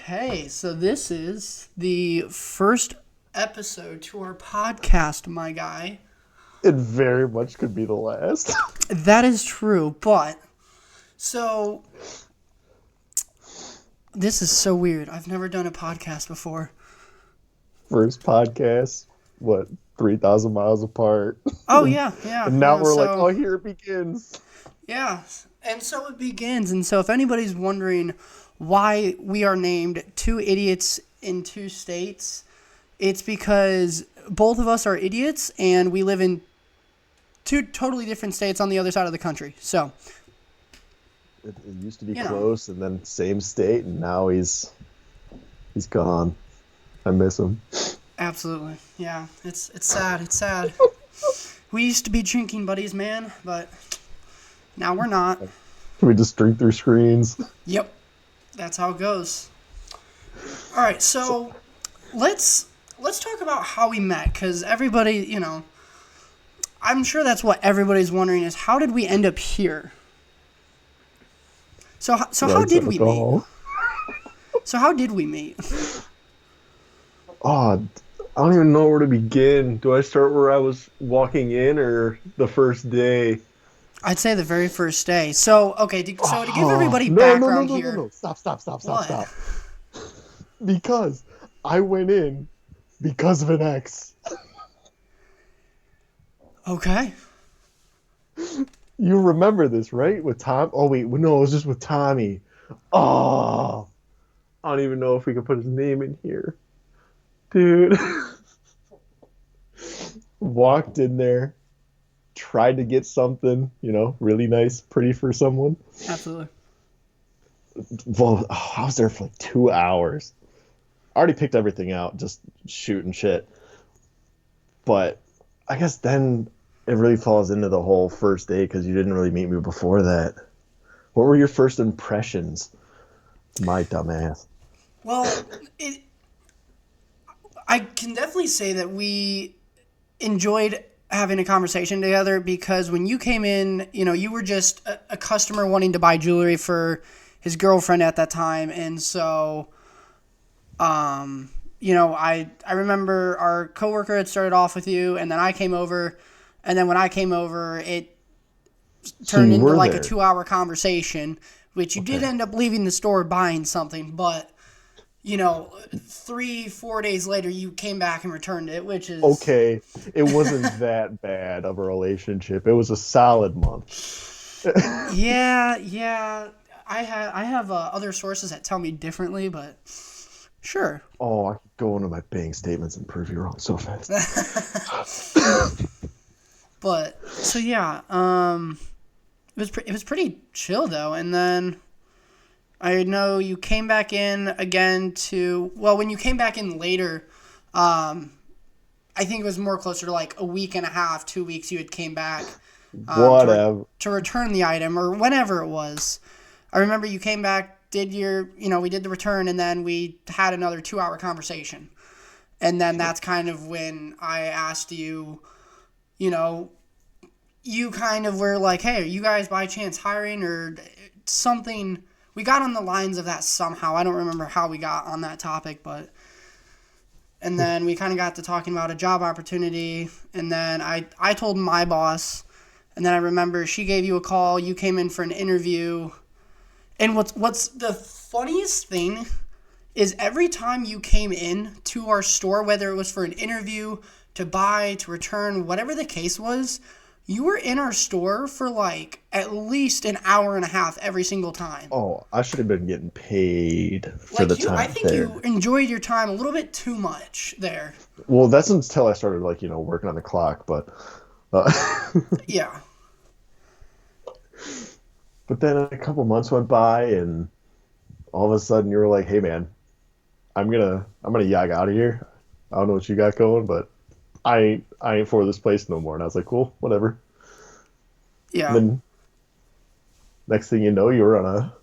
Okay, so this is the first episode to our podcast, my guy. It very much could be the last. That is true, but so this is so weird. I've never done a podcast before. First podcast, what, 3,000 miles apart? Oh yeah, yeah, And now yeah. we're like, So oh, here it begins. yeah, and so it begins. And so if anybody's wondering why we are named Two Idiots in Two States, it's because both of us are idiots and we live in two totally different states on the other side of the country. So, It used to be you know, close, and then same state, and now he's gone. I miss him. absolutely. Yeah, it's sad. It's sad. We used to be drinking buddies, man, but now we're not. We just drink through screens. Yep. That's how it goes. All right, so let's talk about how we met, cuz everybody, I'm sure that's what everybody's wondering is how did we end up here? So how did we meet? alcohol. So how did we meet? Oh, I don't even know where to begin. Do I start where I was walking in or the first day? I'd say the very first day. So, okay, so to give everybody No, background here. no. Stop. What? Because I went in because of an ex. Okay. You remember this, right? With Tom? Oh, wait. No, it was just with Tommy. Oh, I don't even know if we could put his name in here. Dude. Walked in there, tried to get something, really nice, pretty for someone. Absolutely. Well, I was there for like 2 hours. I already picked everything out, just shooting shit. But I guess then it really falls into the whole first day because you didn't really meet me before that. What were your first impressions? My dumbass. Well, I can definitely say that we enjoyed having a conversation together because when you came in, you were just a customer wanting to buy jewelry for his girlfriend at that time. And so, I remember our coworker had started off with you and then I came over. And then when I came over, it turned into like a 2-hour conversation, which you did end up leaving the store buying something. But, 3-4 days later, you came back and returned it, which is... Okay, it wasn't that bad of a relationship. It was a solid month. Yeah. I have other sources that tell me differently, but sure. Oh, I could go into my bank statements and prove you wrong so fast. But so yeah, it was pretty chill though, and then I know you came back in again when you came back in later, I think it was more closer to like a week and a half, 2 weeks. You had came back Whatever. to return the item or whenever it was. I remember you came back, we did the return, and then we had another 2-hour conversation, and then that's kind of when I asked you. You kind of were like, hey, are you guys by chance hiring or something? We got on the lines of that somehow. I don't remember how we got on that topic, and then we kind of got to talking about a job opportunity, and then I told my boss, and then I remember she gave you a call, you came in for an interview, and what's the funniest thing is every time you came in to our store, whether it was for an interview, to buy, to return, whatever the case was, you were in our store for like at least an hour and a half every single time. Oh, I should have been getting paid for the time I think there. you enjoyed your time a little bit too much there. Well, that's until I started working on the clock, but Yeah. but then a couple months went by and all of a sudden you were like, "Hey man, I'm gonna yag out of here. I don't know what you got going, but I ain't for this place no more." And I was like, "Cool, whatever." Yeah. And then next thing you know, you were on a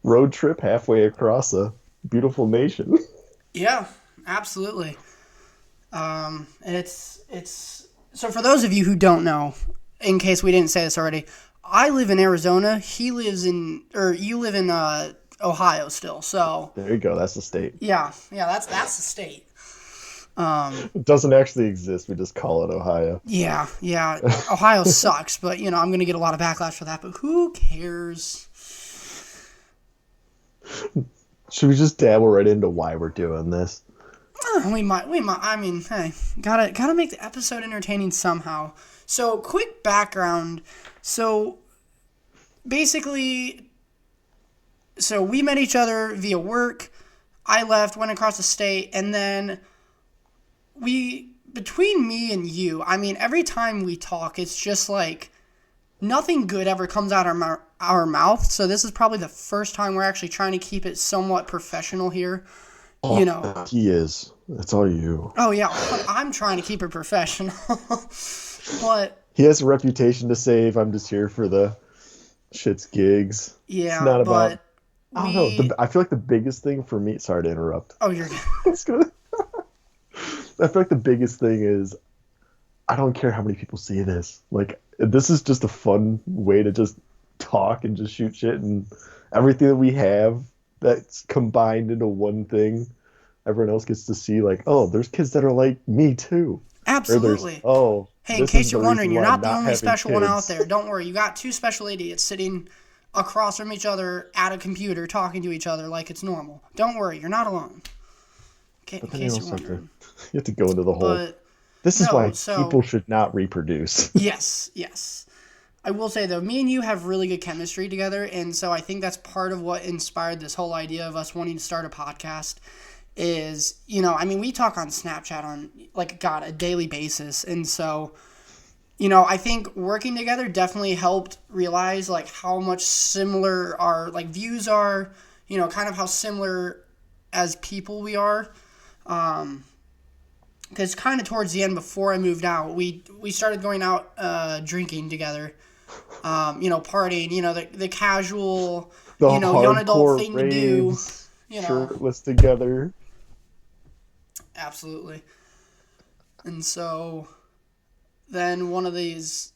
road trip halfway across a beautiful nation. Yeah, absolutely. It's so for those of you who don't know, in case we didn't say this already, I live in Arizona. You live in Ohio still. So There you go. That's the state. yeah, that's the state. It doesn't actually exist. We just call it Ohio. Yeah. Ohio sucks, but I'm gonna get a lot of backlash for that. But who cares? Should we just dabble right into why we're doing this? We might. I mean, hey, gotta make the episode entertaining somehow. So, quick background. So, basically, we met each other via work. I left, went across the state, and then between me and you, I mean, every time we talk, it's just like nothing good ever comes out of our mouth. So, this is probably the first time we're actually trying to keep it somewhat professional here. He is. That's all you. Oh yeah, I'm trying to keep it professional, but He has a reputation to save. I'm just here for the shit's gigs. yeah, It's not about. but I don't know. we. I feel like the biggest thing for me. Sorry to interrupt. Oh, you're. It's gonna- I feel like the biggest thing is I don't care how many people see this. Like this is just a fun way to just talk and just shoot shit, and everything that we have that's combined into one thing. Everyone else gets to see like, oh, there's kids that are like me too. Absolutely. Hey, in case you're wondering, you're not the only special one out there. Don't worry, you got two special idiots sitting across from each other at a computer talking to each other like it's normal. Don't worry, you're not alone. In case you're wondering. You have to go into the whole. But This is no, why so- people should not reproduce. yes. I will say though, me and you have really good chemistry together, and so I think that's part of what inspired this whole idea of us wanting to start a podcast. Is I mean, we talk on Snapchat on a daily basis, and so I think working together definitely helped realize like how much similar our like views are, kind of how similar as people we are. Because kind of towards the end, before I moved out, we started going out drinking together, partying, the casual, The young adult hardcore thing to do. raves, shirtless together. Absolutely. And so then one of these,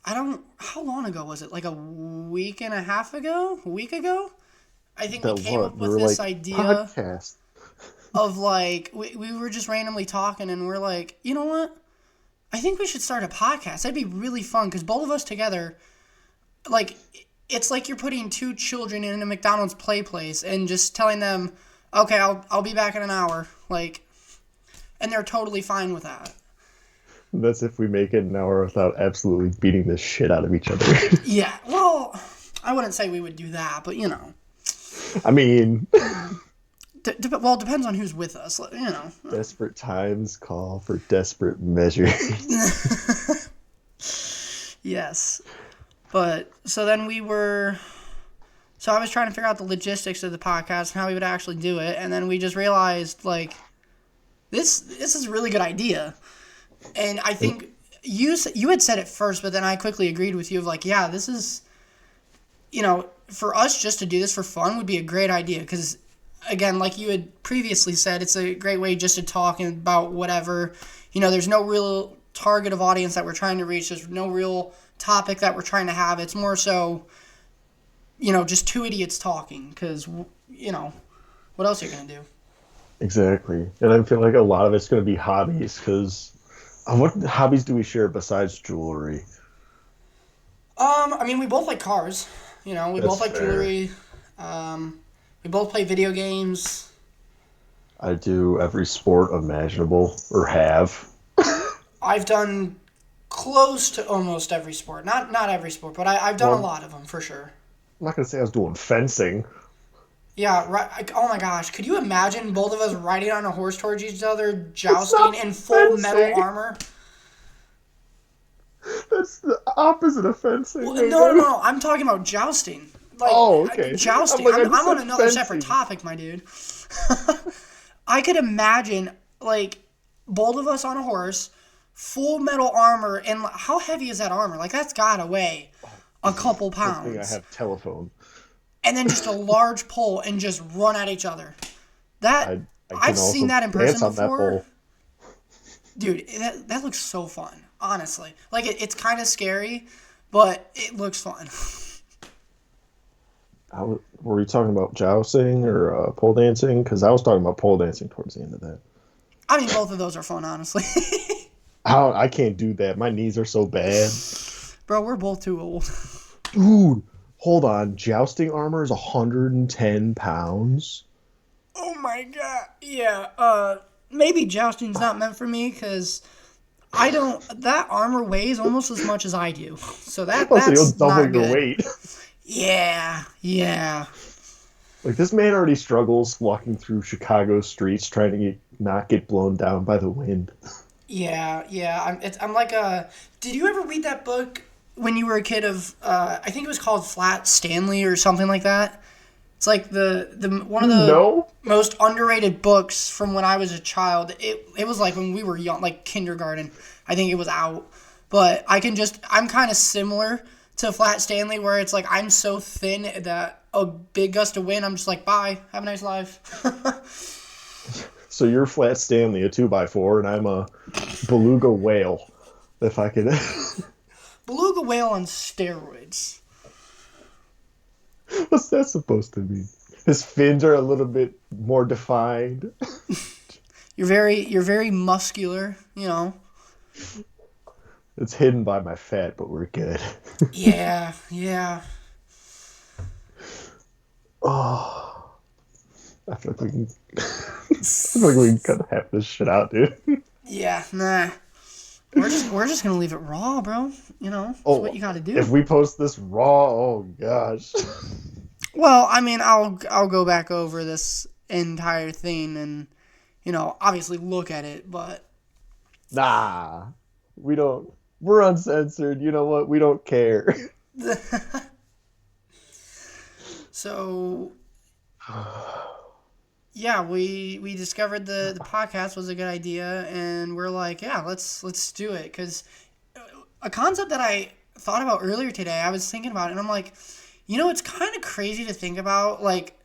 how long ago was it? Like a week and a half ago? A week ago? I think we came up with this idea podcast. of like, we were just randomly talking and we're like, you know what? I think we should start a podcast. That'd be really fun because both of us together, like, it's like you're putting two children in a McDonald's play place and just telling them, okay, I'll be back in an hour. Like, and they're totally fine with that. That's if we make it an hour without absolutely beating the shit out of each other. Yeah, well, I wouldn't say we would do that, but I mean, well, it depends on who's with us, desperate times call for desperate measures. Yes. But so then I was trying to figure out the logistics of the podcast and how we would actually do it, and then we just realized like this is a really good idea. And I think you had said it first, but then I quickly agreed with you of like, yeah, this is for us just to do this for fun would be a great idea because again, like you had previously said, it's a great way just to talk about whatever. There's no real target of audience that we're trying to reach. There's no real topic that we're trying to have. It's more so, just two idiots talking because, what else are you going to do? Exactly. And I feel like a lot of it's going to be hobbies because what hobbies do we share besides jewelry? I mean, we both like cars. We That's both like fair. jewelry. We both play video games. I do every sport imaginable or have. I've done close to almost every sport. Not every sport, but I've done a lot of them for sure. I'm not going to say I was doing fencing. Yeah, right. Oh my gosh, could you imagine both of us riding on a horse towards each other, jousting in full metal fencing. armor? That's the opposite of fencing. Well, no. I'm talking about jousting. Like, Oh, okay. Jousting. I'm like, I'm I on said another fencing. separate topic, my dude. I could imagine, like, both of us on a horse, full metal armor, and how heavy is that armor? Like, that's gotta weigh a couple Good thing I pounds. have telephone. And then just a large pole and just run at each other. I can I've seen also that in dance person on that before. pole. Dude, that looks so fun, honestly. Like, it's kind of scary, but it looks fun. Were you talking about jousting or pole dancing? Because I was talking about pole dancing towards the end of that. I mean, both of those are fun, honestly. I can't do that. My knees are so bad. Bro, we're both too old. Dude, hold on. Jousting armor is 110 pounds. Oh my god. Yeah. Maybe jousting's not meant for me because I don't. That armor weighs almost as much as I do, so Also, you'll that's double not your good. weight. Yeah. Yeah. Like this man already struggles walking through Chicago streets trying to not get blown down by the wind. Yeah. Yeah. I'm like a. Did you ever read that book when you were a kid? Of I think it was called Flat Stanley or something like that. It's like the one of the No, most underrated books from when I was a child. It was like when we were young, like kindergarten. I think it was out. But I'm kind of similar to Flat Stanley where it's like I'm so thin that a big gust of wind, I'm just like, bye, have a nice life. so you're Flat Stanley, a 2x4, and I'm a beluga whale. If I could, Beluga whale on steroids. what's that supposed to mean? His fins are a little bit more defined. You're very muscular, It's hidden by my fat, but we're good. Yeah, yeah. Oh, I feel like we can. I feel like we can cut half this shit out, dude. Yeah, nah. We're just gonna leave it raw, bro. It's what Oh, you gotta if do. we post this raw, oh gosh. Well, I mean, I'll go back over this entire thing and obviously look at it, but Nah, we don't. We're uncensored. You know what? We don't care. so yeah, we discovered the podcast was a good idea, and we're like, yeah, let's do it because a concept that I thought about earlier today, I was thinking about it, and I'm like, it's kind of crazy to think about, like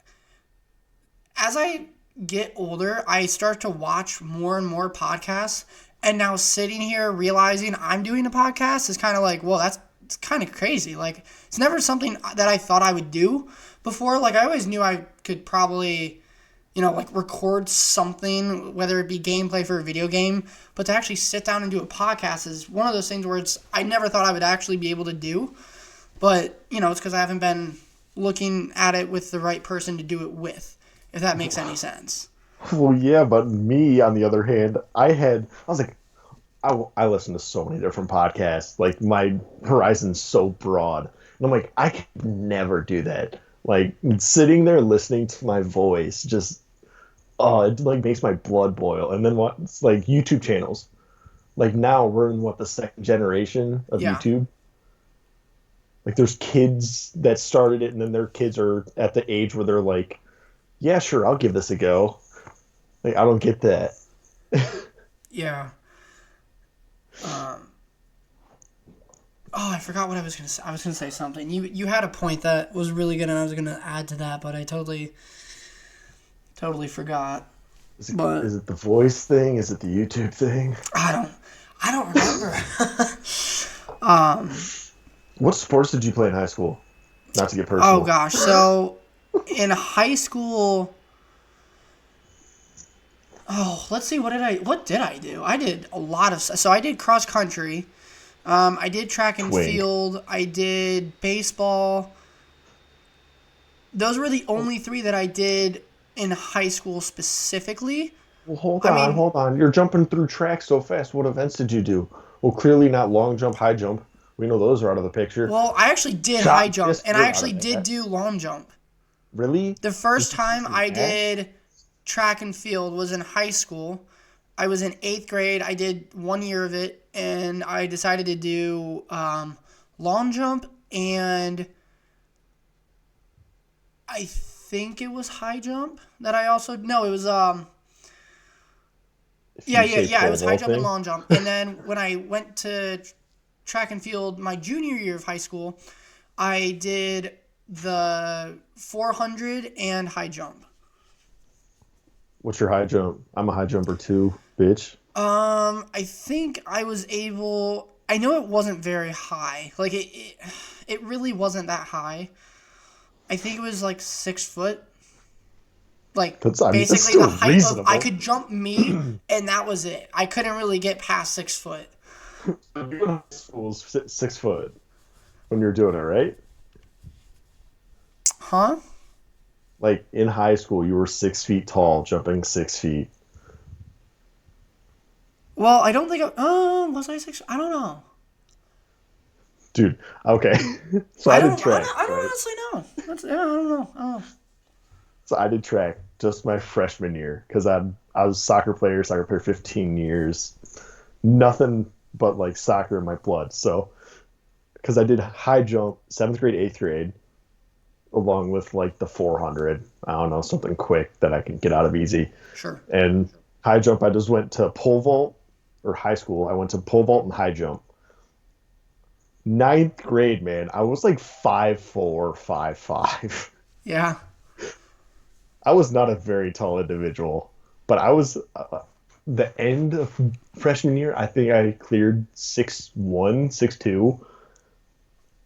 as I get older, I start to watch more and more podcasts. And now sitting here realizing I'm doing a podcast is kind of like, well, that's it's kind of crazy. Like, it's never something that I thought I would do before. Like, I always knew I could probably, like record something, whether it be gameplay for a video game. But to actually sit down and do a podcast is one of those things where I never thought I would actually be able to do. But, it's because I haven't been looking at it with the right person to do it with, if that makes any sense. Well, yeah, but me, on the other hand, I was like, I listen to so many different podcasts. Like, my horizon's so broad. And I'm like, I could never do that. Like, sitting there listening to my voice just, oh, it like makes my blood boil. And then it's like YouTube channels. Like, now we're in the second generation of Yeah. YouTube. Like, there's kids that started it, and then their kids are at the age where they're like, yeah, sure, I'll give this a go. Like, I don't get that. Yeah. Um, oh, I forgot what I was gonna say. I was gonna say something. You had a point that was really good, and I was gonna add to that, but I totally forgot. But Is it the voice thing? Is it the YouTube thing? I don't remember. What sports did you play in high school? Not to get Oh personal. gosh. So in high school, let's see. What did I do? I did a lot of stuff. So I did cross country. I did track and Twink. field. I did baseball. Those were the only three that I did in high school specifically. Well, I mean, hold on. You're jumping through tracks so fast. What events did you do? Well, clearly not long jump, high jump. We know those are out of the picture. well, I actually did high Shot jump, and I you're out actually of did that. do long jump. Really? The first This is time I that? did track and field was in high school. I was in eighth grade. I did 1 year of it, and I decided to do long jump, and I think it was high jump that I also no, it was If yeah, you yeah, say yeah. It pole was high jump and vaulting. long jump. And then when I went to track and field my junior year of high school, I did the 400 and high jump. What's your high jump? I'm a high jumper too, bitch. I think I was able. I know it wasn't very high. Like it really wasn't that high. I think it was like 6 foot. Like That's basically the still height of I reasonable. could jump me, and that was it. I couldn't really get past 6 foot. You're in high school was 6 foot when you're doing it, right? Huh? Like in high school, you were 6 feet tall, jumping 6 feet. Well, I don't think. Was I 6? I don't know. Dude, okay. So I I did don't. track, I don't right? honestly know. Yeah, I don't know. I don't know. So I did track just my freshman year because I was a soccer player 15 years. Nothing but like soccer in my blood. So because I did high jump 7th grade, 8th grade, along with like the 400. I don't know, something quick that I could get out of easy. Sure. And high jump, I just went to pole vault or high school. I went to pole vault and high jump. Ninth grade, man, I was like 5'4", 5'5". Yeah. I was not a very tall individual, but I was the end of freshman year. I think I cleared 6'1", 6'2".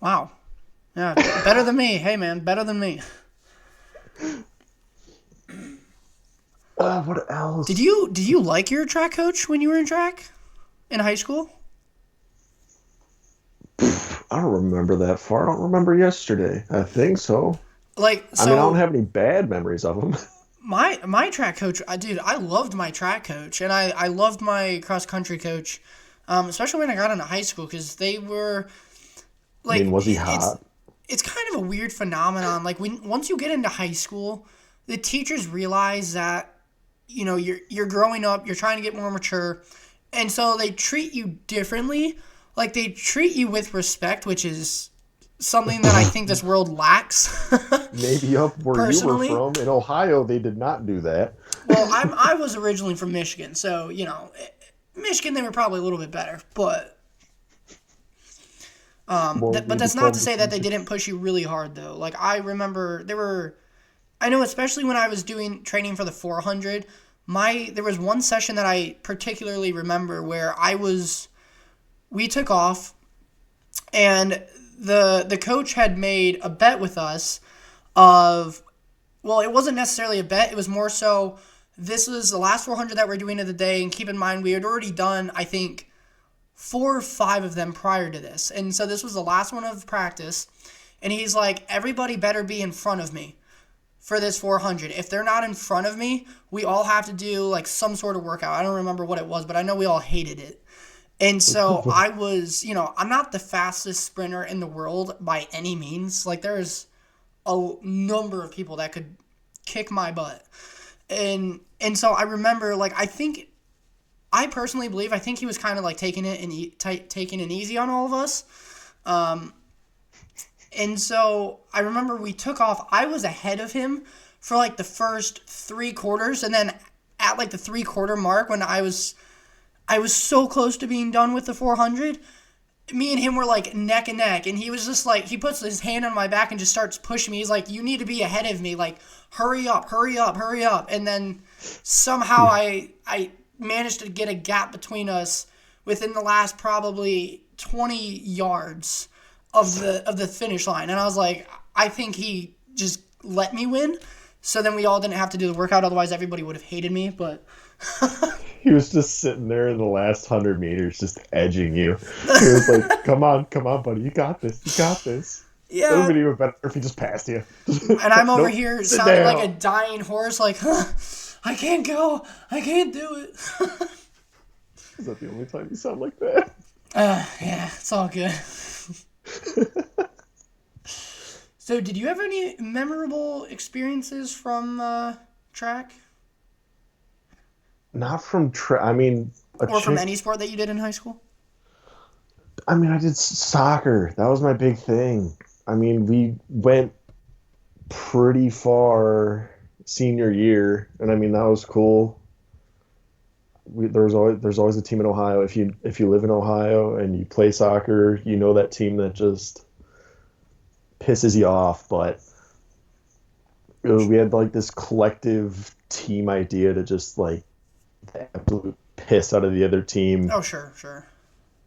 Wow. Yeah. Better than me. Hey, man. Better than me. What Did else? you did you like your track coach when you were in track in high school? I don't remember that far. I don't remember yesterday. I think so. Like I mean, I don't so. have any bad memories of them. My track coach, dude, I loved my track coach, and I loved my cross country coach, especially when I got into high school because they were I mean, like was he hot? it's kind of a weird phenomenon. Like when once you get into high school, the teachers realize that you're growing up, you're trying to get more mature, and so they treat you differently. Like they treat you with respect, which is something that I think this world lacks. Maybe up where you were Personally, from in Ohio, they did not do that. well, I was originally from Michigan, so Michigan they were probably a little bit better, but More but maybe that's not to from the say that they teachers. didn't push you really hard though. Like I remember I know especially when I was doing training for the 400, there was one session that I particularly remember where we took off and the coach had made a bet with us of well, it wasn't necessarily a bet. It was more so this was the last 400 that we're doing of the day. And keep in mind, we had already done, I think, 4 or 5 of them prior to this. And so this was the last one of practice. And he's like, everybody better be in front of me for this 400. If they're not in front of me, we all have to do like some sort of workout. I don't remember what it was, but I know we all hated it. And so I was, I'm not the fastest sprinter in the world by any means. Like there's a number of people that could kick my butt. And so I remember like I personally believe I think he was kind of like taking it easy on all of us. And so I remember we took off. I was ahead of him for like the first 3 quarters, and then at like the 3 quarter mark when I was so close to being done with the 400, me and him were like neck and neck, and he was just like he puts his hand on my back and just starts pushing me. He's like, you need to be ahead of me, like hurry up, hurry up, hurry up. And then somehow I managed to get a gap between us within the last probably 20 yards of the finish line. And I was like, I think he just let me win, so then we all didn't have to do the workout, otherwise everybody would have hated me. But He was just sitting there in the last 100 meters, just edging you. He was like, come on, buddy, you got this, you got this." It would have yeah, been even better if he just passed you. and I'm over Nope, here sit sounding like a down. dying horse, like, huh, I can't go, I can't do it. Is that the only time you sound like that? Yeah, it's all good. So, did you have any memorable experiences from track Not from I mean, a or from chick. any sport that you did in high school? I mean, I did soccer. That was my big thing. I mean, we went pretty far senior year, and I mean that was cool. There's always a team in Ohio. If you live in Ohio and you play soccer, you know that team that just pisses you off. But we had like this collective team idea to just like the absolute piss out of the other team, Oh, sure, sure.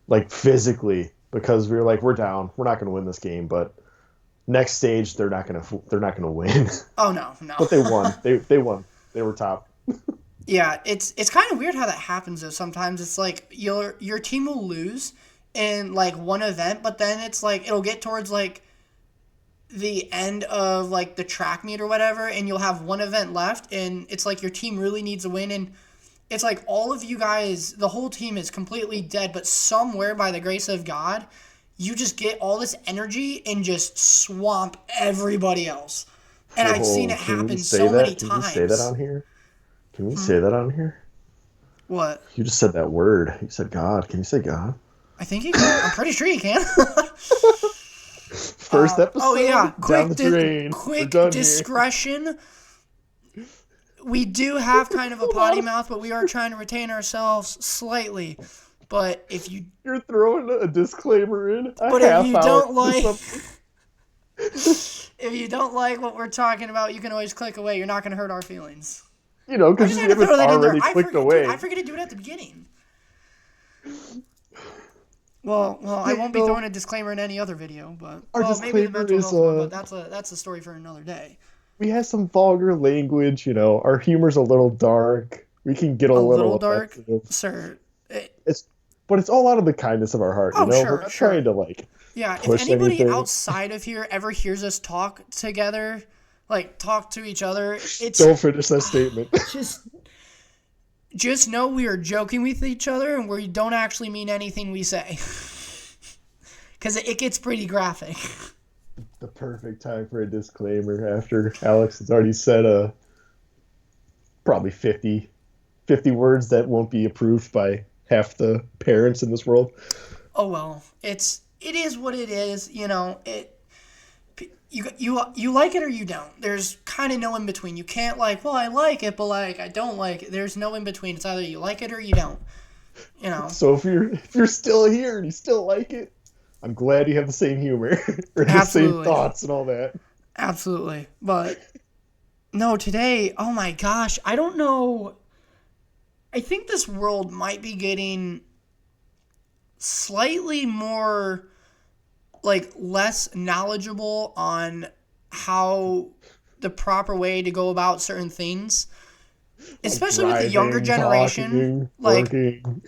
like physically, because we were like, we're down, we're not going to win this game, but Next stage, they're not gonna win. Oh no. But they won. They won. They were top. Yeah, it's kind of weird how that happens though. Sometimes it's like your team will lose in like one event, but then it's like it'll get towards like the end of like the track meet or whatever, and you'll have one event left, and it's like your team really needs a win, and it's like all of you guys, the whole team is completely dead, but somewhere by the grace of God, you just get all this energy and just swamp everybody else. And I've seen it Can we happen say so that? many Can we say that times. on here? Can we say that on here? What? You just said that word. You said God. Can you say God? I think you can. I'm pretty sure you can. First episode. Oh yeah, Down the drain. We're quick done discretion. We do have kind of a potty mouth, but we are trying to retain ourselves slightly. But if you here. You're throwing a disclaimer in. But half if you hour don't into like something. if you don't like what we're talking about, you can always click away. You're not going to hurt our feelings. You know, I because just you had to haven't throw that in there. already clicked away. Dude, I forget to do it at the beginning. Well, I won't be throwing a disclaimer in any other video, but Our maybe the disclaimer mental is, health one, but that's a story for another day. We have some vulgar language. You know, our humor's a little dark. We can get a A little little dark, offensive. sir. But it's all out of the kindness of our heart. You know, Sure, we're not sure. trying to like. Yeah, if push anybody anything. outside of here ever hears us talk together, like talk to each other, it's Don't finish that statement. just know we are joking with each other and we don't actually mean anything we say. Because it gets pretty graphic. The perfect time for a disclaimer after Alex has already said probably 50 words that won't be approved by half the parents in this world. Oh well, it is what it is. You know, you like it or you don't. There's kind of no in between. You can't like, well, I like it, but like I don't like it. There's no in between. It's either you like it or you don't. You know. So if you're still here and you still like it, I'm glad you have the same humor or the same thoughts and all that. Absolutely. But no, today, oh my gosh, I don't know. I think this world might be getting slightly more like less knowledgeable on how the proper way to go about certain things, especially with the younger generation. Working.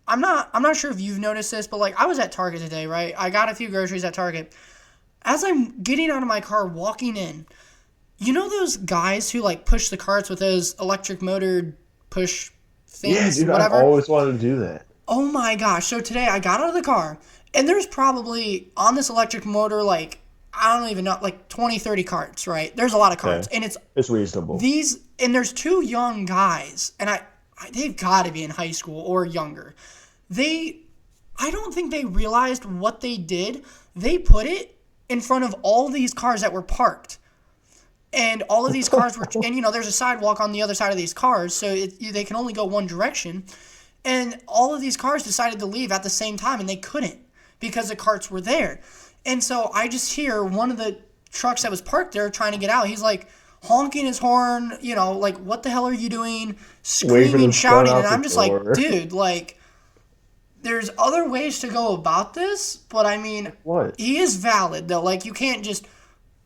I'm not sure if you've noticed this, but like I was at Target today, right? I got a few groceries at Target. As I'm getting out of my car, walking in, you know those guys who like push the carts with those electric motored push things, Yeah, dude, whatever? I've always wanted to do that. Oh my gosh. So today I got out of the car and there's probably on this electric motor, like, I don't even know, like 20, 30 carts, right? There's a lot of carts. Okay. And It's reasonable. and there's two young guys, and they've got to be in high school or younger. I don't think they realized what they did. They put it in front of all these cars that were parked. And all of these cars were, and there's a sidewalk on the other side of these cars, so they can only go one direction. And all of these cars decided to leave at the same time, and they couldn't because the carts were there. And so I just hear one of the trucks that was parked there trying to get out. He's like honking his horn, like, what the hell are you doing? Screaming, shouting. And I'm just like, dude, like, there's other ways to go about this, but I mean, what? He is valid, though. Like, you can't just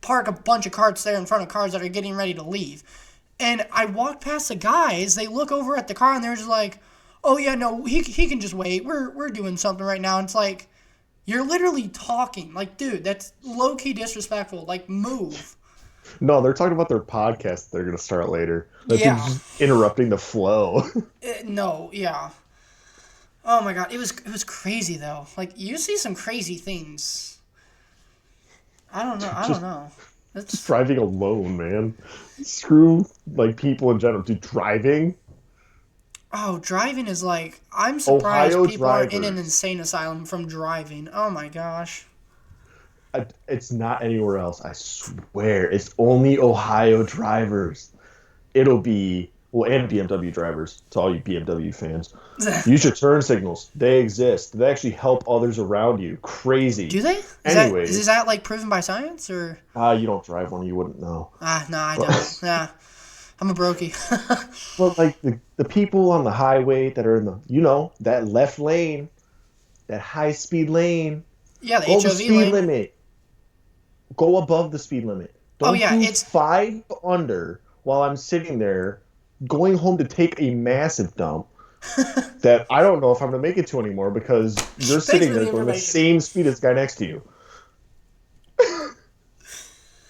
park a bunch of carts there in front of cars that are getting ready to leave. And I walk past the guys, they look over at the car, and they're just like, oh, yeah, no, he can just wait. We're doing something right now. And it's like, you're literally talking. Like, dude, that's low-key disrespectful. Like, move. No, they're talking about their podcast they're going to start later. That Yeah. thing's just interrupting the flow. No, yeah. Oh, my God. It was crazy, though. Like, you see some crazy things. I don't know. Just driving alone, man. Screw, like, people in general. Dude, driving? Oh, driving is like, I'm surprised Ohio people are in an drivers. insane asylum from driving. Oh my gosh. It's not anywhere else. I swear. It's only Ohio drivers. It'll be, well, and BMW drivers, to all you BMW fans. Use your turn signals. They exist. They actually help others around you. Crazy. Do they? Anyways. Is that like proven by science or? You don't drive one, you wouldn't know. No, I don't. Yeah. I'm a brokey. But like the people on the highway that are in the, that left lane, that high speed lane, Yeah, the go the HOV speed lane. limit. go above the speed limit. Oh Don't yeah, do it's 5 under while I'm sitting there going home to take a massive dump that I don't know if I'm gonna make it to anymore because you're thanks sitting for there the going the information. same speed as the guy next to you.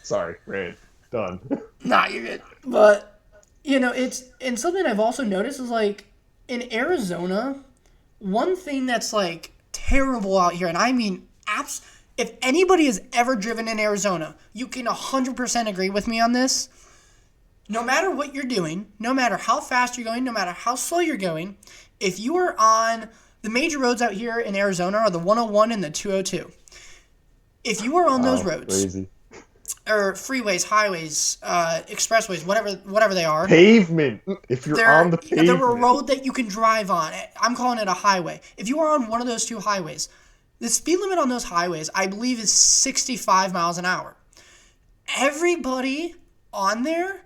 Sorry, Rand. Done. Nah, you're good. But it's and something I've also noticed is like in Arizona, one thing that's like terrible out here, and I mean if anybody has ever driven in Arizona, you can 100% agree with me on this. No matter what you're doing, no matter how fast you're going, no matter how slow you're going, if you are on the major roads out here in Arizona are the 101 and the 202. If you are on those Wow, roads, crazy. or freeways, highways, expressways, whatever they are, Pavement. If you're on the they're a pavement. road that you can drive on. I'm calling it a highway. If you are on one of those two highways, the speed limit on those highways, I believe, is 65 miles an hour. Everybody on there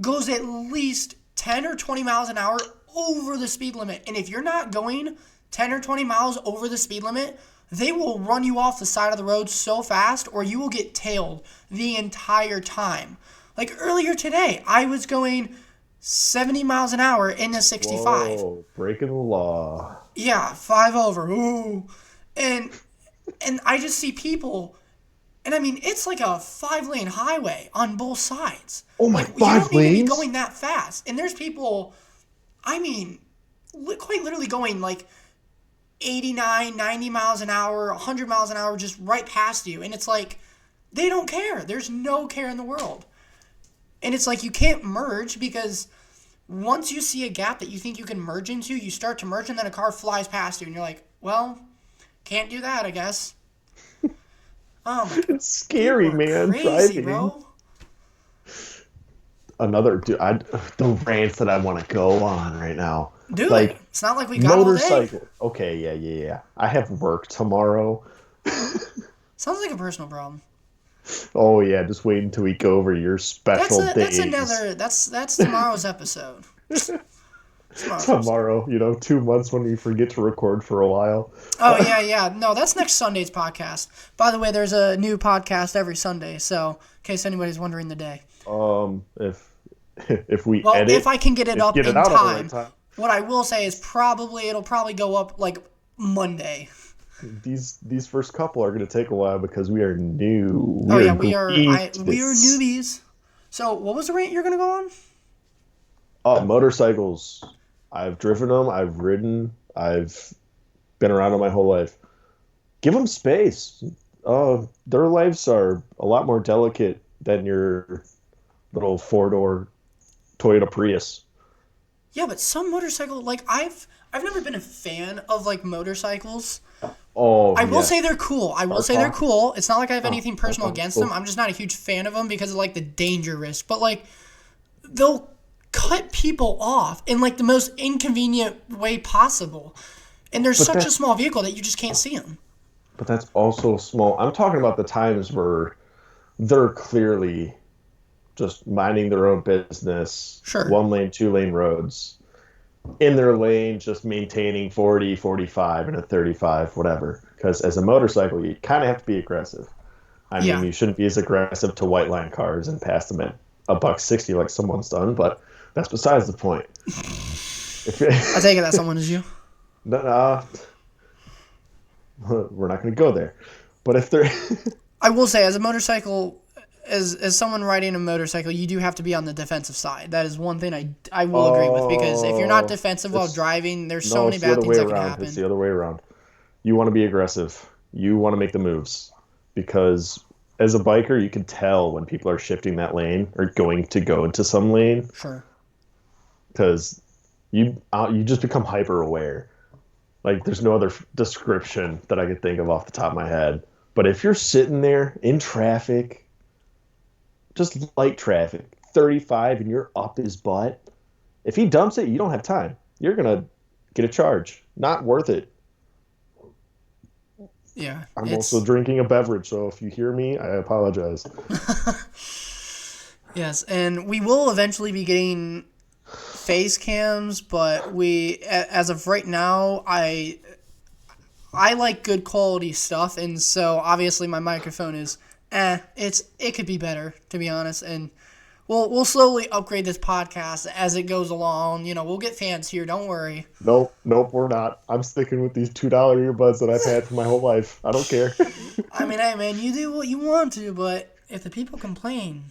goes at least 10 or 20 miles an hour over the speed limit. And if you're not going 10 or 20 miles over the speed limit, they will run you off the side of the road so fast or you will get tailed the entire time. Like earlier today, I was going 70 miles an hour in the 65. Whoa, breaking the law. Yeah, 5 over. Ooh. And I just see people, and I mean, it's like a 5-lane highway on both sides. Oh my, Like, you five don't need to be lanes? going that fast. And there's people, I mean, quite literally going like 89, 90 miles an hour, 100 miles an hour just right past you. And it's like, they don't care. There's no care in the world. And it's like, you can't merge because once you see a gap that you think you can merge into, you start to merge and then a car flies past you. And you're like, well, can't do that, I guess. Oh my god. It's People scary, are man. crazy, Driving. bro. Another dude, the rants that I want to go on right now. Do it. Like It's not like we got all day. motorcycle. Okay, yeah. I have work tomorrow. Sounds like a personal problem. Oh yeah, just wait until we go over your special That's days. another that's tomorrow's episode. Tomorrow's episode. Tomorrow, 2 months when we forget to record for a while. Oh yeah. No, that's next Sunday's podcast. By the way, there's a new podcast every Sunday, so in case anybody's wondering the day. If we Well, edit, if I can get it up get it in out at the time, right time. what I will say is it'll probably go up like Monday. These first couple are going to take a while because we are new. Oh yeah, green to we are this. newbies. So what was the rant you're gonna go on? Motorcycles. I've driven them. I've ridden. I've been around them my whole life. Give them space. Their lives are a lot more delicate than your little 4-door Toyota Prius. Yeah, but some motorcycle like I've never been a fan of like motorcycles. Oh, I will yes. say they're cool. I will Car say they're talk? cool. It's not like I have anything car personal talk, against cool. them. I'm just not a huge fan of them because of like the danger risk. But like they'll cut people off in like the most inconvenient way possible. And there's such a that's- small vehicle that you just can't see them. But that's also small. I'm talking about the times where they're clearly just minding their own business. Sure. 1 lane, 2 lane roads. In their lane, just maintaining 40, 45, and a 35, whatever. Because as a motorcycle, you kind of have to be aggressive. I Yeah. mean, you shouldn't be as aggressive to white line cars and pass them at $1.60 like someone's done, but that's besides the point. I take it that someone is you. No, we're not going to go there. But if they're I will say, as a motorcycle, as someone riding a motorcycle, you do have to be on the defensive side. That is one thing I will agree with because if you're not defensive while driving, there's so many it's the bad other things way that can around. happen. It's the other way around. You want to be aggressive. You want to make the moves because as a biker, you can tell when people are shifting that lane or going to go into some lane Sure. because you just become hyper aware. Like there's no other description that I could think of off the top of my head. But if you're sitting there in traffic, just light traffic, 35, and you're up his butt, if he dumps it, you don't have time. You're gonna get a charge. Not worth it. Yeah. I'm also drinking a beverage, so if you hear me, I apologize. Yes, and we will eventually be getting face cams, but as of right now, I like good quality stuff, and so obviously my microphone is it could be better, to be honest, and we'll slowly upgrade this podcast as it goes along. We'll get fans here, don't worry. Nope, we're not. I'm sticking with these $2 earbuds that I've had for my whole life. I don't care. I mean, hey man, you do what you want to, but if the people complain,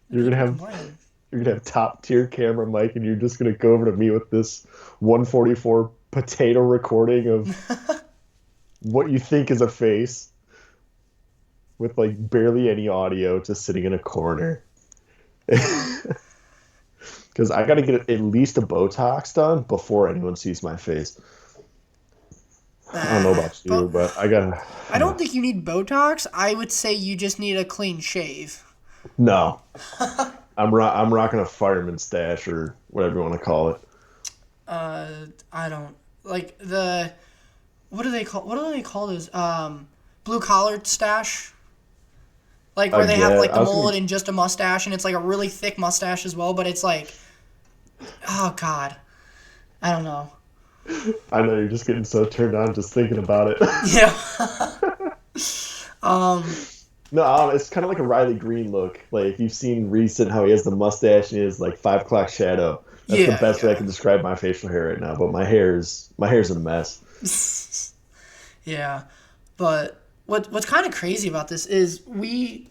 You're gonna have complain. you're gonna have top tier camera mic, and you're just gonna go over to me with this 144 potato recording of what you think is a face, with like barely any audio, just sitting in a corner. Because I got to get at least a Botox done before anyone sees my face. I don't know about you, but I gotta. I don't think you need Botox. I would say you just need a clean shave. No, I'm rocking a fireman stash or whatever you want to call it. I don't like the. What do they call those? Blue collar stash. Like where they have like the mullet and just a mustache, and it's like a really thick mustache as well. But it's like, oh god, I don't know. I know you're just getting so turned on just thinking about it. Yeah. No, it's kind of like a Riley Green look. Like you've seen recent how he has the mustache and he has like 5 o'clock shadow. That's the best way I can describe my facial hair right now. But my hair's a mess. Yeah, but what's kind of crazy about this is we,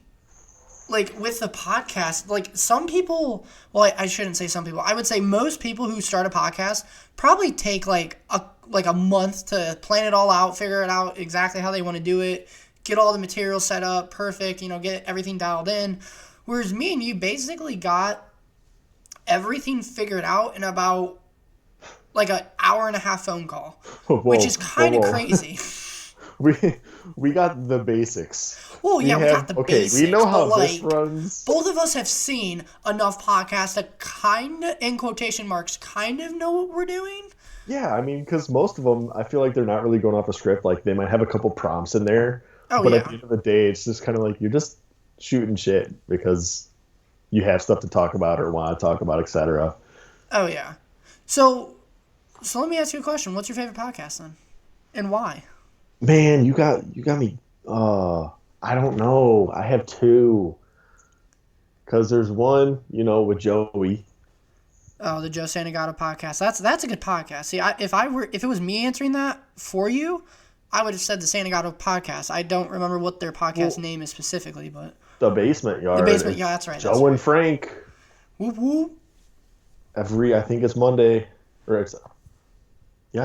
like with the podcast, like some people, well, I shouldn't say some people. I would say most people who start a podcast probably take like a month to plan it all out, figure it out exactly how they want to do it, get all the material set up, perfect, get everything dialed in. Whereas me and you basically got everything figured out in about like an hour and a half phone call, which is kind of crazy. We got the basics. Well, yeah, we got the basics. We know how but this runs. Both of us have seen enough podcasts that kind of, in quotation marks, kind of know what we're doing. Yeah, I mean, because most of them, I feel like they're not really going off a script. Like, they might have a couple prompts in there. But at the end of the day, it's just kind of like you're just shooting shit because you have stuff to talk about or want to talk about, etc. Oh, yeah. So let me ask you a question. What's your favorite podcast, then? And why? Man, you got me. I don't know. I have 2. Because there's one, with Joey. Oh, the Joe Santagato podcast. That's a good podcast. See, if it was me answering that for you, I would have said the Santagato podcast. I don't remember what their podcast name is specifically, but The Basement Yard. The Basement Yard. That's right. Joe and Frank. Whoop whoop. I think it's Monday, I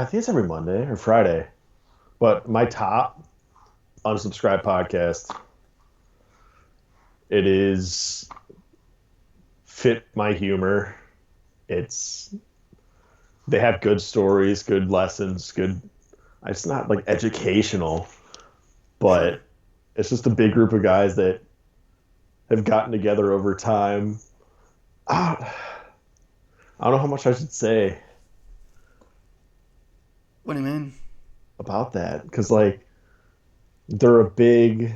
think it's every Monday or Friday. But my top unsubscribed podcast, it is fit my humor. They have good stories, good lessons, it's not like educational, but it's just a big group of guys that have gotten together over time. I don't know how much I should say. What do you mean? About that, because like they're a big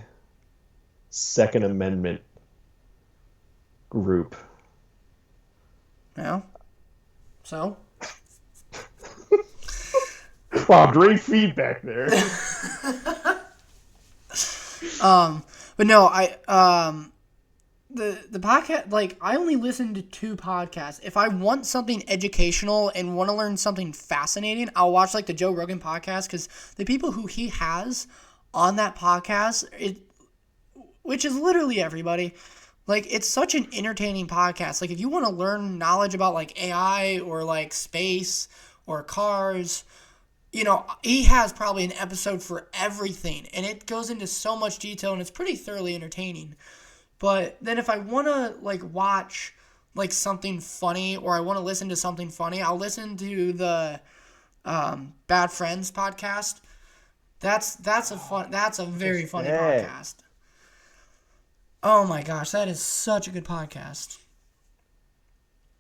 Second Amendment group. Yeah. So? Wow, great feedback there. But no, the podcast, like, I only listen to 2 podcasts. If I want something educational and want to learn something fascinating, I'll watch like the Joe Rogan podcast, because the people who he has on that podcast, which is literally everybody, like, it's such an entertaining podcast. Like, if you want to learn knowledge about like AI or like space or cars, he has probably an episode for everything, and it goes into so much detail, and it's pretty thoroughly entertaining. But then if I want to like watch like something funny, or I want to listen to something funny, I'll listen to the Bad Friends podcast. That's a very funny podcast. Oh my gosh, that is such a good podcast.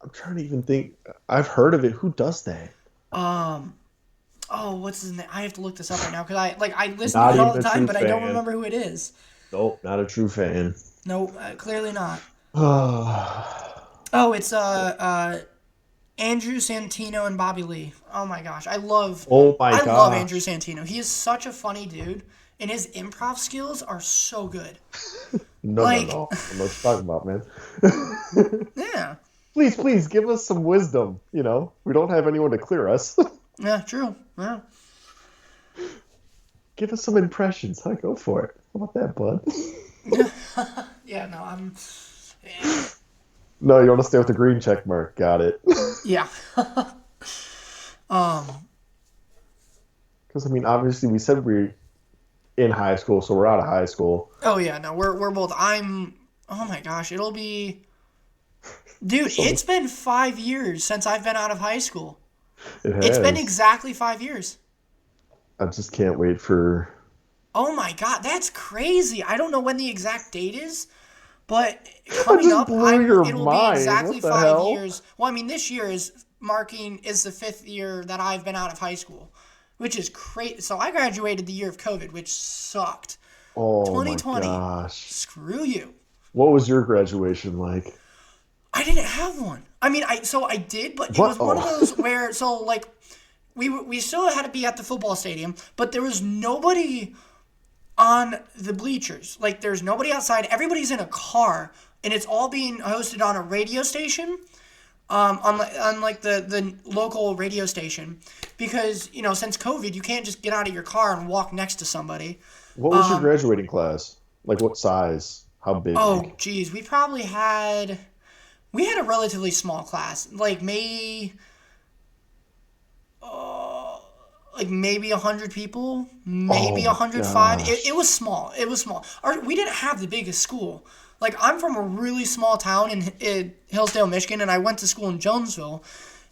I'm trying to even think. I've heard of it. Who does that? Oh, what's his name? I have to look this up right now, because I listen to it all the time, but I don't remember who it is. Nope, not a true fan. No, clearly not. Oh, it's Andrew Santino and Bobby Lee. Oh my gosh, I love Andrew Santino. He is such a funny dude, and his improv skills are so good. No, no, Like, no. I know what you're talking about, man. yeah, Please, please give us some wisdom. We don't have anyone to clear us. yeah, true. Yeah. Give us some impressions. Huh? Go for it. How about that, bud? Yeah, no, I'm. No, you want to stay with the green check mark. Got it. Yeah. Um. Because, I mean, obviously, we said we're in high school, so we're out of high school. Oh yeah, no, we're both. I'm. Oh my gosh, it'll be. Dude, So it's been 5 years since I've been out of high school. it It's been has. exactly 5 years. I just can't wait for. Oh my god, that's crazy. I don't know when the exact date is, but I coming just up, blew your it'll be mind. exactly What the five hell? years. Well, I mean, this year is the 5th year that I've been out of high school, which is crazy. So I graduated the year of COVID, which sucked. Oh my 2020, gosh. screw you. What was your graduation like? I didn't have one. I mean, I did, but it What? was one of Oh. those where like we still had to be at the football stadium, but there was nobody on the bleachers. Like there's nobody outside. Everybody's in a car, and it's all being hosted on a radio station. On like the local radio station, because since COVID, you can't just get out of your car and walk next to somebody. What was your graduating class? Like what size? How Oh, big? geez, we had a relatively small class, like maybe 100 people, maybe Oh my 105. It gosh. was small. It was small. We didn't have the biggest school. Like I'm from a really small town in Hillsdale, Michigan, and I went to school in Jonesville.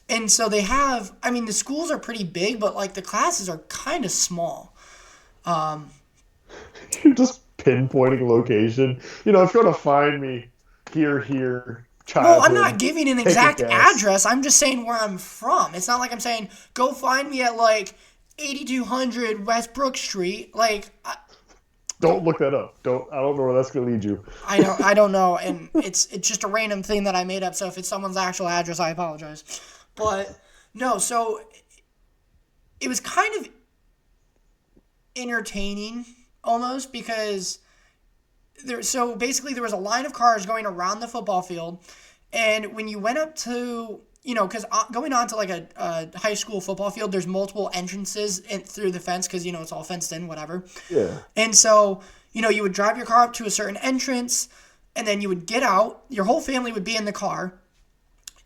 And so they have, I mean, the schools are pretty big, but like the classes are kind of small. You're just pinpointing location. If you want to find me here, Well, I'm not childhood, giving an take a exact guess. address. I'm just saying where I'm from. It's not like I'm saying go find me at like 8200 West Brook Street. Like Don't look that up. Don't. I don't know where that's gonna lead you. I don't know, and it's just a random thing that I made up. So if it's someone's actual address, I apologize. But no, so it was kind of entertaining almost because so basically there was a line of cars going around the football field, and when you went up to because going on to like a high school football field, there's multiple entrances through the fence because it's all fenced in, whatever. Yeah. And so you would drive your car up to a certain entrance, and then you would get out. Your whole family would be in the car.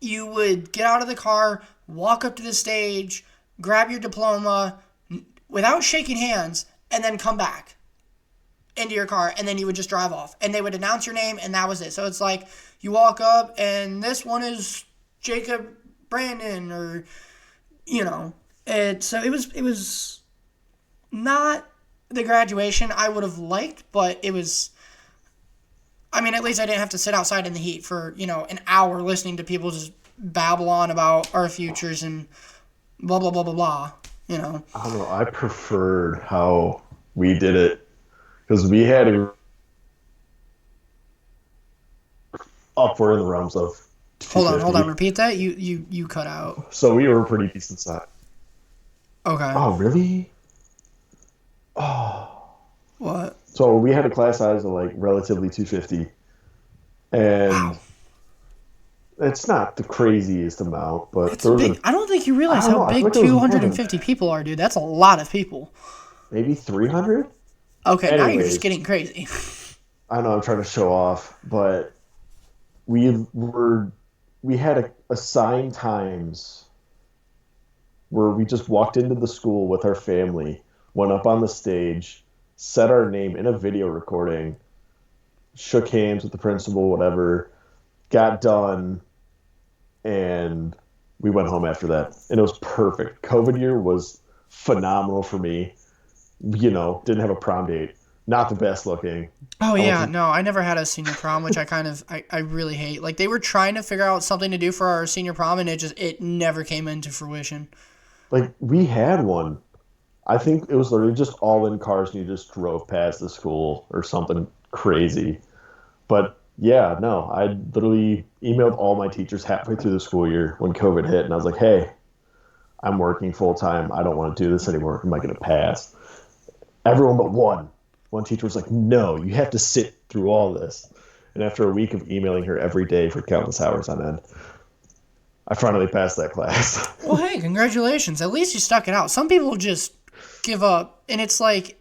You would get out of the car, walk up to the stage, grab your diploma without shaking hands, and then come back into your car, and then you would just drive off, and they would announce your name, and that was it. So it's like you walk up, and this one is Jacob Brandon, or so it was not the graduation I would have liked, but it was. I mean, at least I didn't have to sit outside in the heat for an hour listening to people just babble on about our futures and blah blah blah blah blah. I don't know. I preferred how we did it because we had upward in the realms of Hold on, 250. repeat that. You cut out. So we were a pretty decent size. Okay. Oh, really? Oh. What? So we had a class size of like relatively 250, and Wow. it's not the craziest amount, but That's there was big. I don't think you I realize don't how know, I feel big like there was more than 250 people are, dude. That's a lot of people. maybe 300. Okay, now you're just Anyways, getting crazy. I know I'm trying to show off, but we were we had assigned times where we just walked into the school with our family, went up on the stage, said our name in a video recording, shook hands with the principal, whatever, got done, and we went home after that. And it was perfect. COVID year was phenomenal for me. Didn't have a prom date. Not the best looking. Oh I went yeah, to no, I never had a senior prom, which I really hate. Like they were trying to figure out something to do for our senior prom, and it never came into fruition. like we had one. I think it was literally just all in cars and you just drove past the school or something crazy. But yeah, no, I literally emailed all my teachers halfway through the school year when COVID hit, and I was like, "Hey, I'm working full time. I don't want to do this anymore. Am I going to pass?" Everyone but one. One teacher was like, "No, you have to sit through all this. And after a week of emailing her every day for countless hours on end, I finally passed that class. Well, hey, congratulations. At least you stuck it out. Some people just give up, and it's like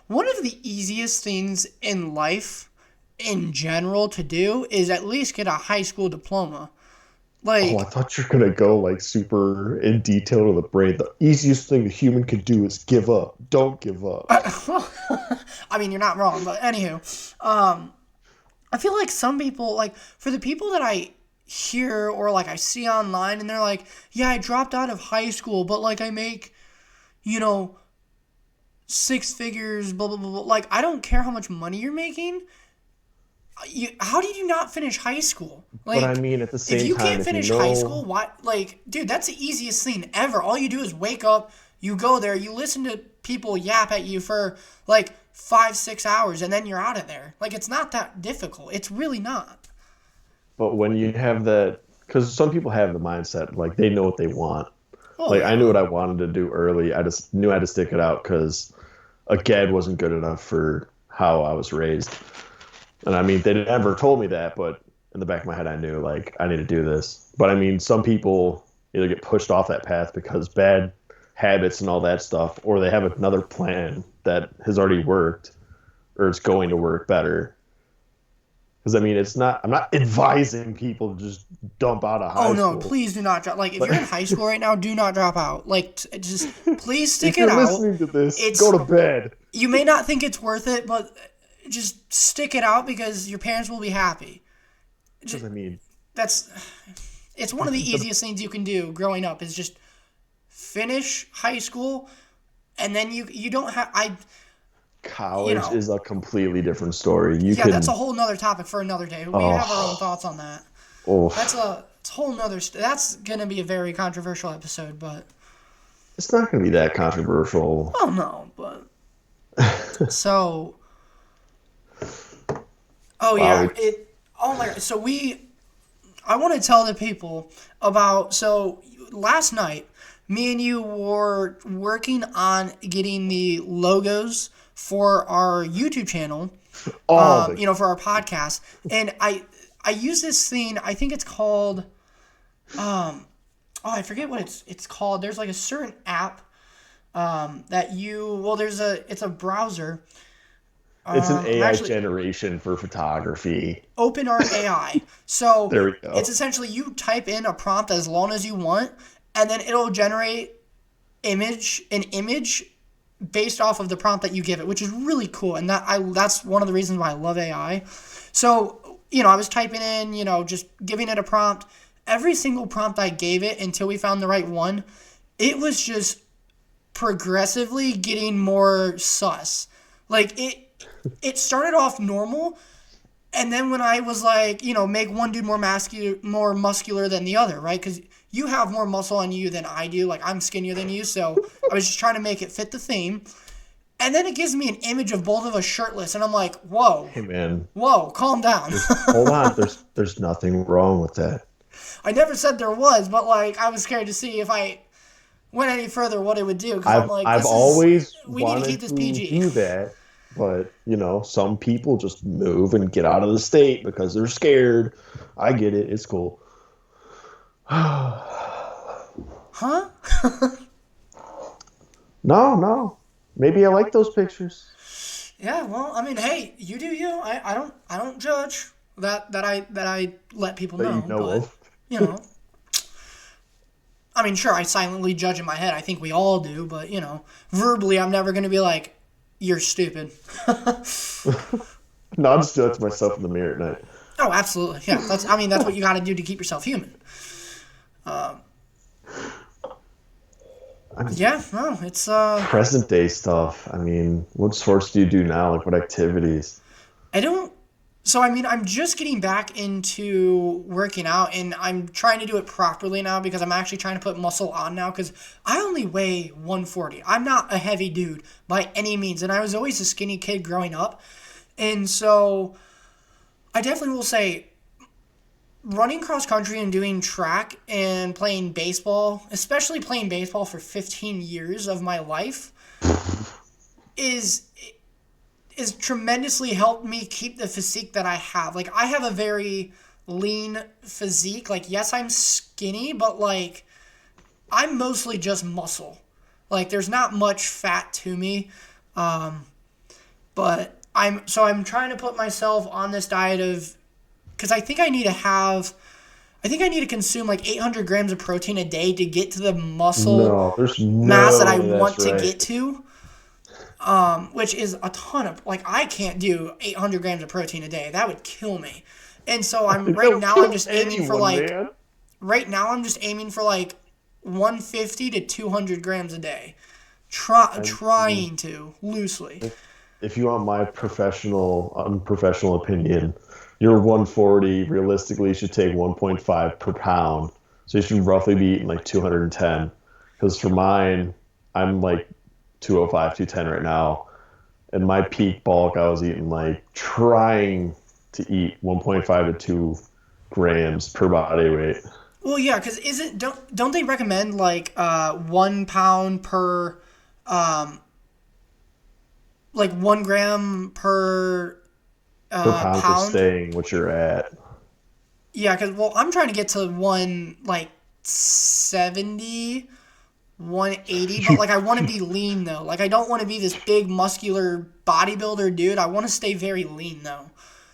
one of the easiest things in life in general to do is at least get a high school diploma. Oh, Like, I thought you were gonna go like super in detail to the brain. The easiest thing a human can do is give up. Don't give up. I mean, you're not wrong, but anywho, I feel like some people, like, for the people that I hear or like I see online, and they're like, yeah, I dropped out of high school, but like I make, you know, six figures, blah, blah, blah, blah. Like, I don't care how much money you're making. How did you not finish high school? But I Like, mean, at the if same you time, can't if you finish high know, school, what? Like, dude, that's the easiest thing ever. All you do is wake up, you go there, you listen to people yap at you for like 5, 6 hours, and then you're out of there. Like, it's not that difficult. It's really not. but when you have that, because some people have the mindset like they know what they want. Oh Like I knew yeah. what I wanted to do early. I just knew I had to stick it out because a GED wasn't good enough for how I was raised. And I mean, they never told me that, but in the back of my head, I knew like I need to do this. But I mean, some people either get pushed off that path because bad habits and all that stuff, or they have another plan that has already worked or it's going to work better. Because I mean, it's not. I'm not advising people to just dump out of Oh high no, school. please do not drop. Like, if But you're in high school right now, do not drop out. Like, just please stick if it you're out. listening to this, It's go to bed. You may not think it's worth it, but just stick it out because your parents will be happy. Because I mean, That's it's one of the the easiest things you can do growing up is just finish high school, and then you don't have you college know is a completely different story. You yeah, that's a can, whole nother topic for another day. We have our own oh, thoughts on that. That's oh, it's a whole nother that's gonna be a very controversial episode, but it's not going to be that controversial. oh no, but so oh Wow, yeah, it's so I want to tell the people about. So last night, me and you were working on getting the logos for our YouTube channel, all the for our podcast. And I use this thing. I think it's called. Oh, I forget what it's called. There's like a certain app that it's a browser. it's an I'm AI actually generation for photography. OpenArt AI. So There we it's go. essentially you type in a prompt as long as you want, and then it'll generate an image based off of the prompt that you give it, which is really cool. And that's one of the reasons why I love AI. So I was typing in, just giving it a prompt. Every single prompt I gave it until we found the right one, it was just progressively getting more sus. Like it started off normal, and then when I was like, make one dude more muscular than the other, right? Because you have more muscle on you than I do. Like, I'm skinnier than you, so I was just trying to make it fit the theme. And then it gives me an image of both of us shirtless, and I'm like, Hey man, whoa, calm down. hold on. There's nothing wrong with that. I never said there was, but like, I was scared to see if I went any further what it would do, because I'm like, I've always we need to keep wanted this to PG. do that, but some people just move and get out of the state because they're scared. I get it. It's cool. Huh? No, no. Maybe I like those pictures Yeah, well, I mean, hey, you do you. I don't judge that I let people that you know, know but of. you know, I mean, sure, I silently judge in my head. I think we all do, but verbally, I'm never gonna be like, "You're stupid." No, I'll just do that to myself in the mirror at night. Oh, absolutely, yeah. That's what you got to do to keep yourself human. I mean, Yeah, no, it's present day stuff. I mean, what sports do you do now? Like, what activities? I don't. So I'm just getting back into working out, and I'm trying to do it properly now because I'm actually trying to put muscle on now because I only weigh 140. I'm not a heavy dude by any means, and I was always a skinny kid growing up, and so I definitely will say running cross country and doing track and playing baseball, especially playing baseball for 15 years of my life, is is tremendously helped me keep the physique that I have. Like, I have a very lean physique. Like, yes, I'm skinny, but like, I'm mostly just muscle. Like, there's not much fat to me. But I'm trying to put myself on this diet of, because I think I need to consume like 800 grams of protein a day to get to the muscle No, there's mass that I no. want That's to right. get to. Which is a ton of, like, I can't do 800 grams of protein a day. That would kill me. And so That'll kill anyone, man. right now I'm just aiming for like 150 to 200 grams a day. Trying to loosely. If you want my unprofessional opinion, your 140 realistically should take 1.5 per pound. So you should roughly be eating like 210. Because for mine, I'm like 205, 210 right now. And my peak bulk, I was eating like trying to eat 1.5 to 2 grams per body weight. Well, yeah, because don't they recommend like 1 pound per like 1 gram per Per pound for pound? staying what you're at. Yeah, because well, I'm trying to get to 170, 180, but like I want to be lean though. Like I don't want to be this big muscular bodybuilder dude. I want to stay very lean though.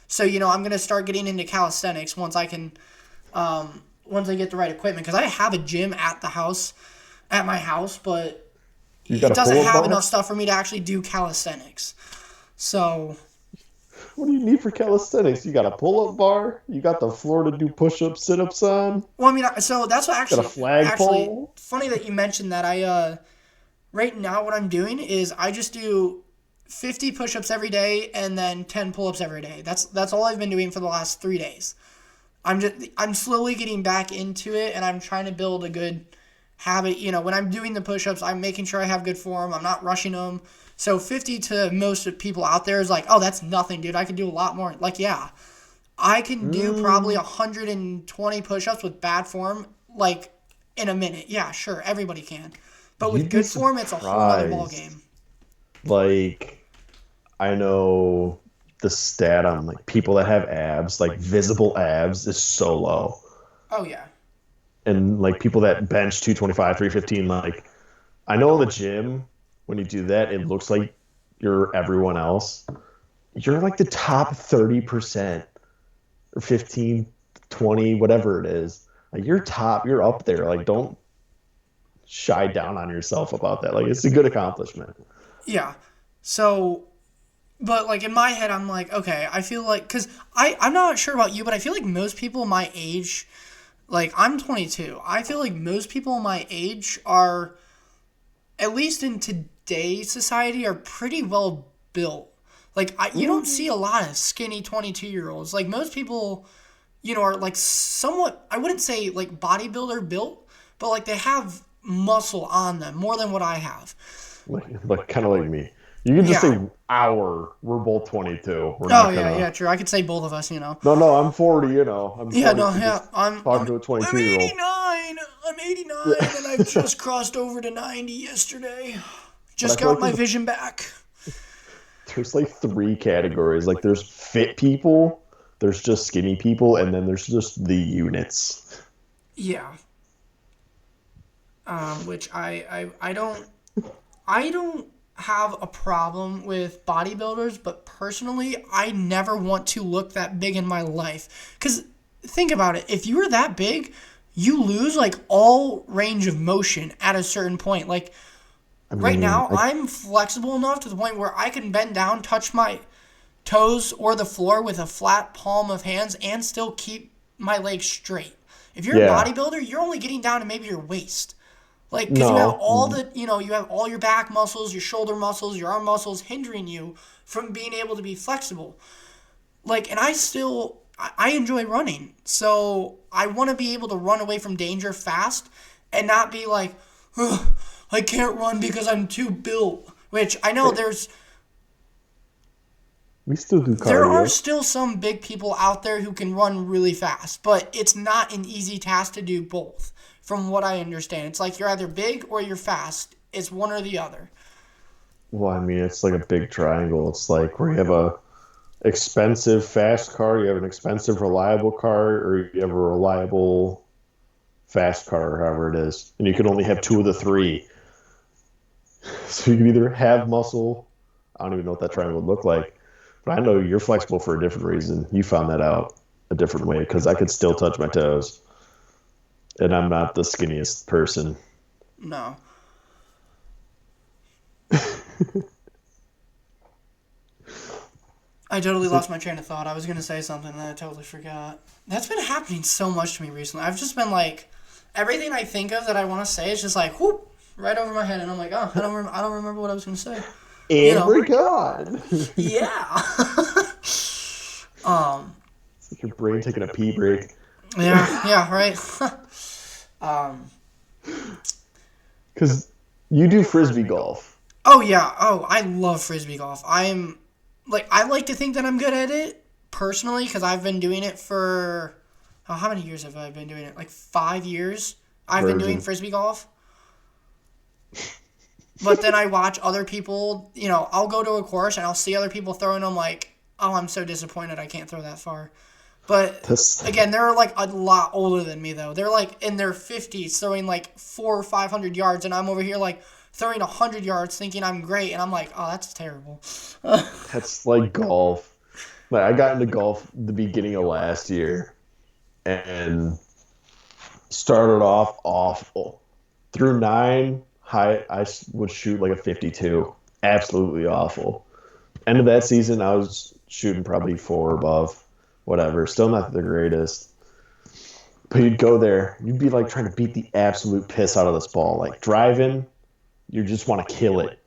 So I'm gonna start getting into calisthenics once I can, once I get the right equipment. Because I have a gym at my house, but You got it a doesn't pull-up have bar? enough stuff for me to actually do calisthenics. So What do you need for calisthenics? You got a pull-up bar? You got the floor to do push-ups, sit-ups on? well, I mean, so that's what Got a actually flagpole? funny that you mentioned that. Right now what I'm doing is I just do 50 push-ups every day and then 10 pull-ups every day. That's all I've been doing for the last 3 days. I'm slowly getting back into it, and I'm trying to build a good habit. When I'm doing the push-ups, I'm making sure I have good form. I'm not rushing them. So 50 to most people out there is like, oh, that's nothing, dude. I can do a lot more. Like, yeah, I can do probably 120 push-ups with bad form, like in a minute. Yeah, sure, everybody can. But with You'd be good form, it's a whole other ball surprised. game. Like, I know the stat on like people that have abs, like visible abs, is so low. Oh yeah, And like people that bench 225, 315, like I know in the gym when you do that, it looks like you're everyone else. You're like the top 30% or 15, 20, whatever it is. Like you're up there. Like don't shy down on yourself about that. Like it's a good accomplishment. yeah. So, but like in my head, I'm like, okay, I feel like because I'm not sure about you, but I feel like most people my age, like I'm 22. I feel like most people my age are, at least in today's society, are pretty well built. Like you don't see a lot of skinny 22-year-olds. Like most people, are like somewhat, I wouldn't say like bodybuilder built, but like they have muscle on them more than what I have. Like kind of like me. You can just Yeah. say our. We're both 22. We're Oh not yeah, gonna. yeah, true. I could say both of us. No, I'm 40. I'm Yeah, 40 no, for yeah. just I'm talking I'm to a I'm 22-year-old. 89. I'm 89, and I've just crossed over to 90 yesterday. But I Just feel got like my vision back. there's like three categories. Like there's fit people, there's just skinny people, and then there's just the units. Yeah. Which I don't have a problem with bodybuilders, but personally, I never want to look that big in my life. Cause think about it, if you were that big, you lose like all range of motion at a certain point. Like I right mean, now, I'm flexible enough to the point where I can bend down, touch my toes or the floor with a flat palm of hands, and still keep my legs straight. If you're a yeah, bodybuilder, you're only getting down to maybe your waist. Like, because you have no, all you have all your back muscles, your shoulder muscles, your arm muscles hindering you from being able to be flexible. Like, and I enjoy running. So I want to be able to run away from danger fast and not be like, "Ugh, I can't run because I'm too built." Which I know we still do there are cardio. still some big people out there who can run really fast, but it's not an easy task to do both, from what I understand. It's like you're either big or you're fast. It's one or the other. Well, I mean, it's like a big triangle. It's like where you have a expensive fast car, you have an expensive reliable car, or you have a reliable fast car, or however it is, and you can only have two of the three. So you can either have muscle. I don't even know what that triangle would look like, but I know you're flexible for a different reason. You found that out a different way because I could still touch my toes, and I'm not the skinniest person. No. I totally lost my train of thought. I was gonna say something and I totally forgot. That's been happening so much to me recently. I've just been like, everything I think of that I want to say is just like whoop right over my head, and I'm like, oh, I don't remember what I was gonna say. You And know? we're gone. Yeah. um. It's like your brain taking a pee break. Yeah. Yeah. Right. um. Because you do frisbee golf. Oh yeah. Oh, I love frisbee golf. I like to think that I'm good at it personally because I've been doing it for how many years have I been doing it? Like 5 years. I've been doing Virgin. frisbee golf. But then I watch other people. I'll go to a course and I'll see other people throwing them. Like, oh, I'm so disappointed I can't throw that far. But That's again, they're like a lot older than me though. They're like in their 50s throwing like 400 or 500 yards, and I'm over here like throwing 100 yards, thinking I'm great, and I'm like, oh, that's terrible. that's like golf. Like I got into golf the beginning of last year and started off awful. Through nine, I would shoot like a 52. Absolutely awful. End of that season, I was shooting probably four above, whatever. Still not the greatest. But you'd go there, you'd be like trying to beat the absolute piss out of this ball. Like driving, you just want to kill it.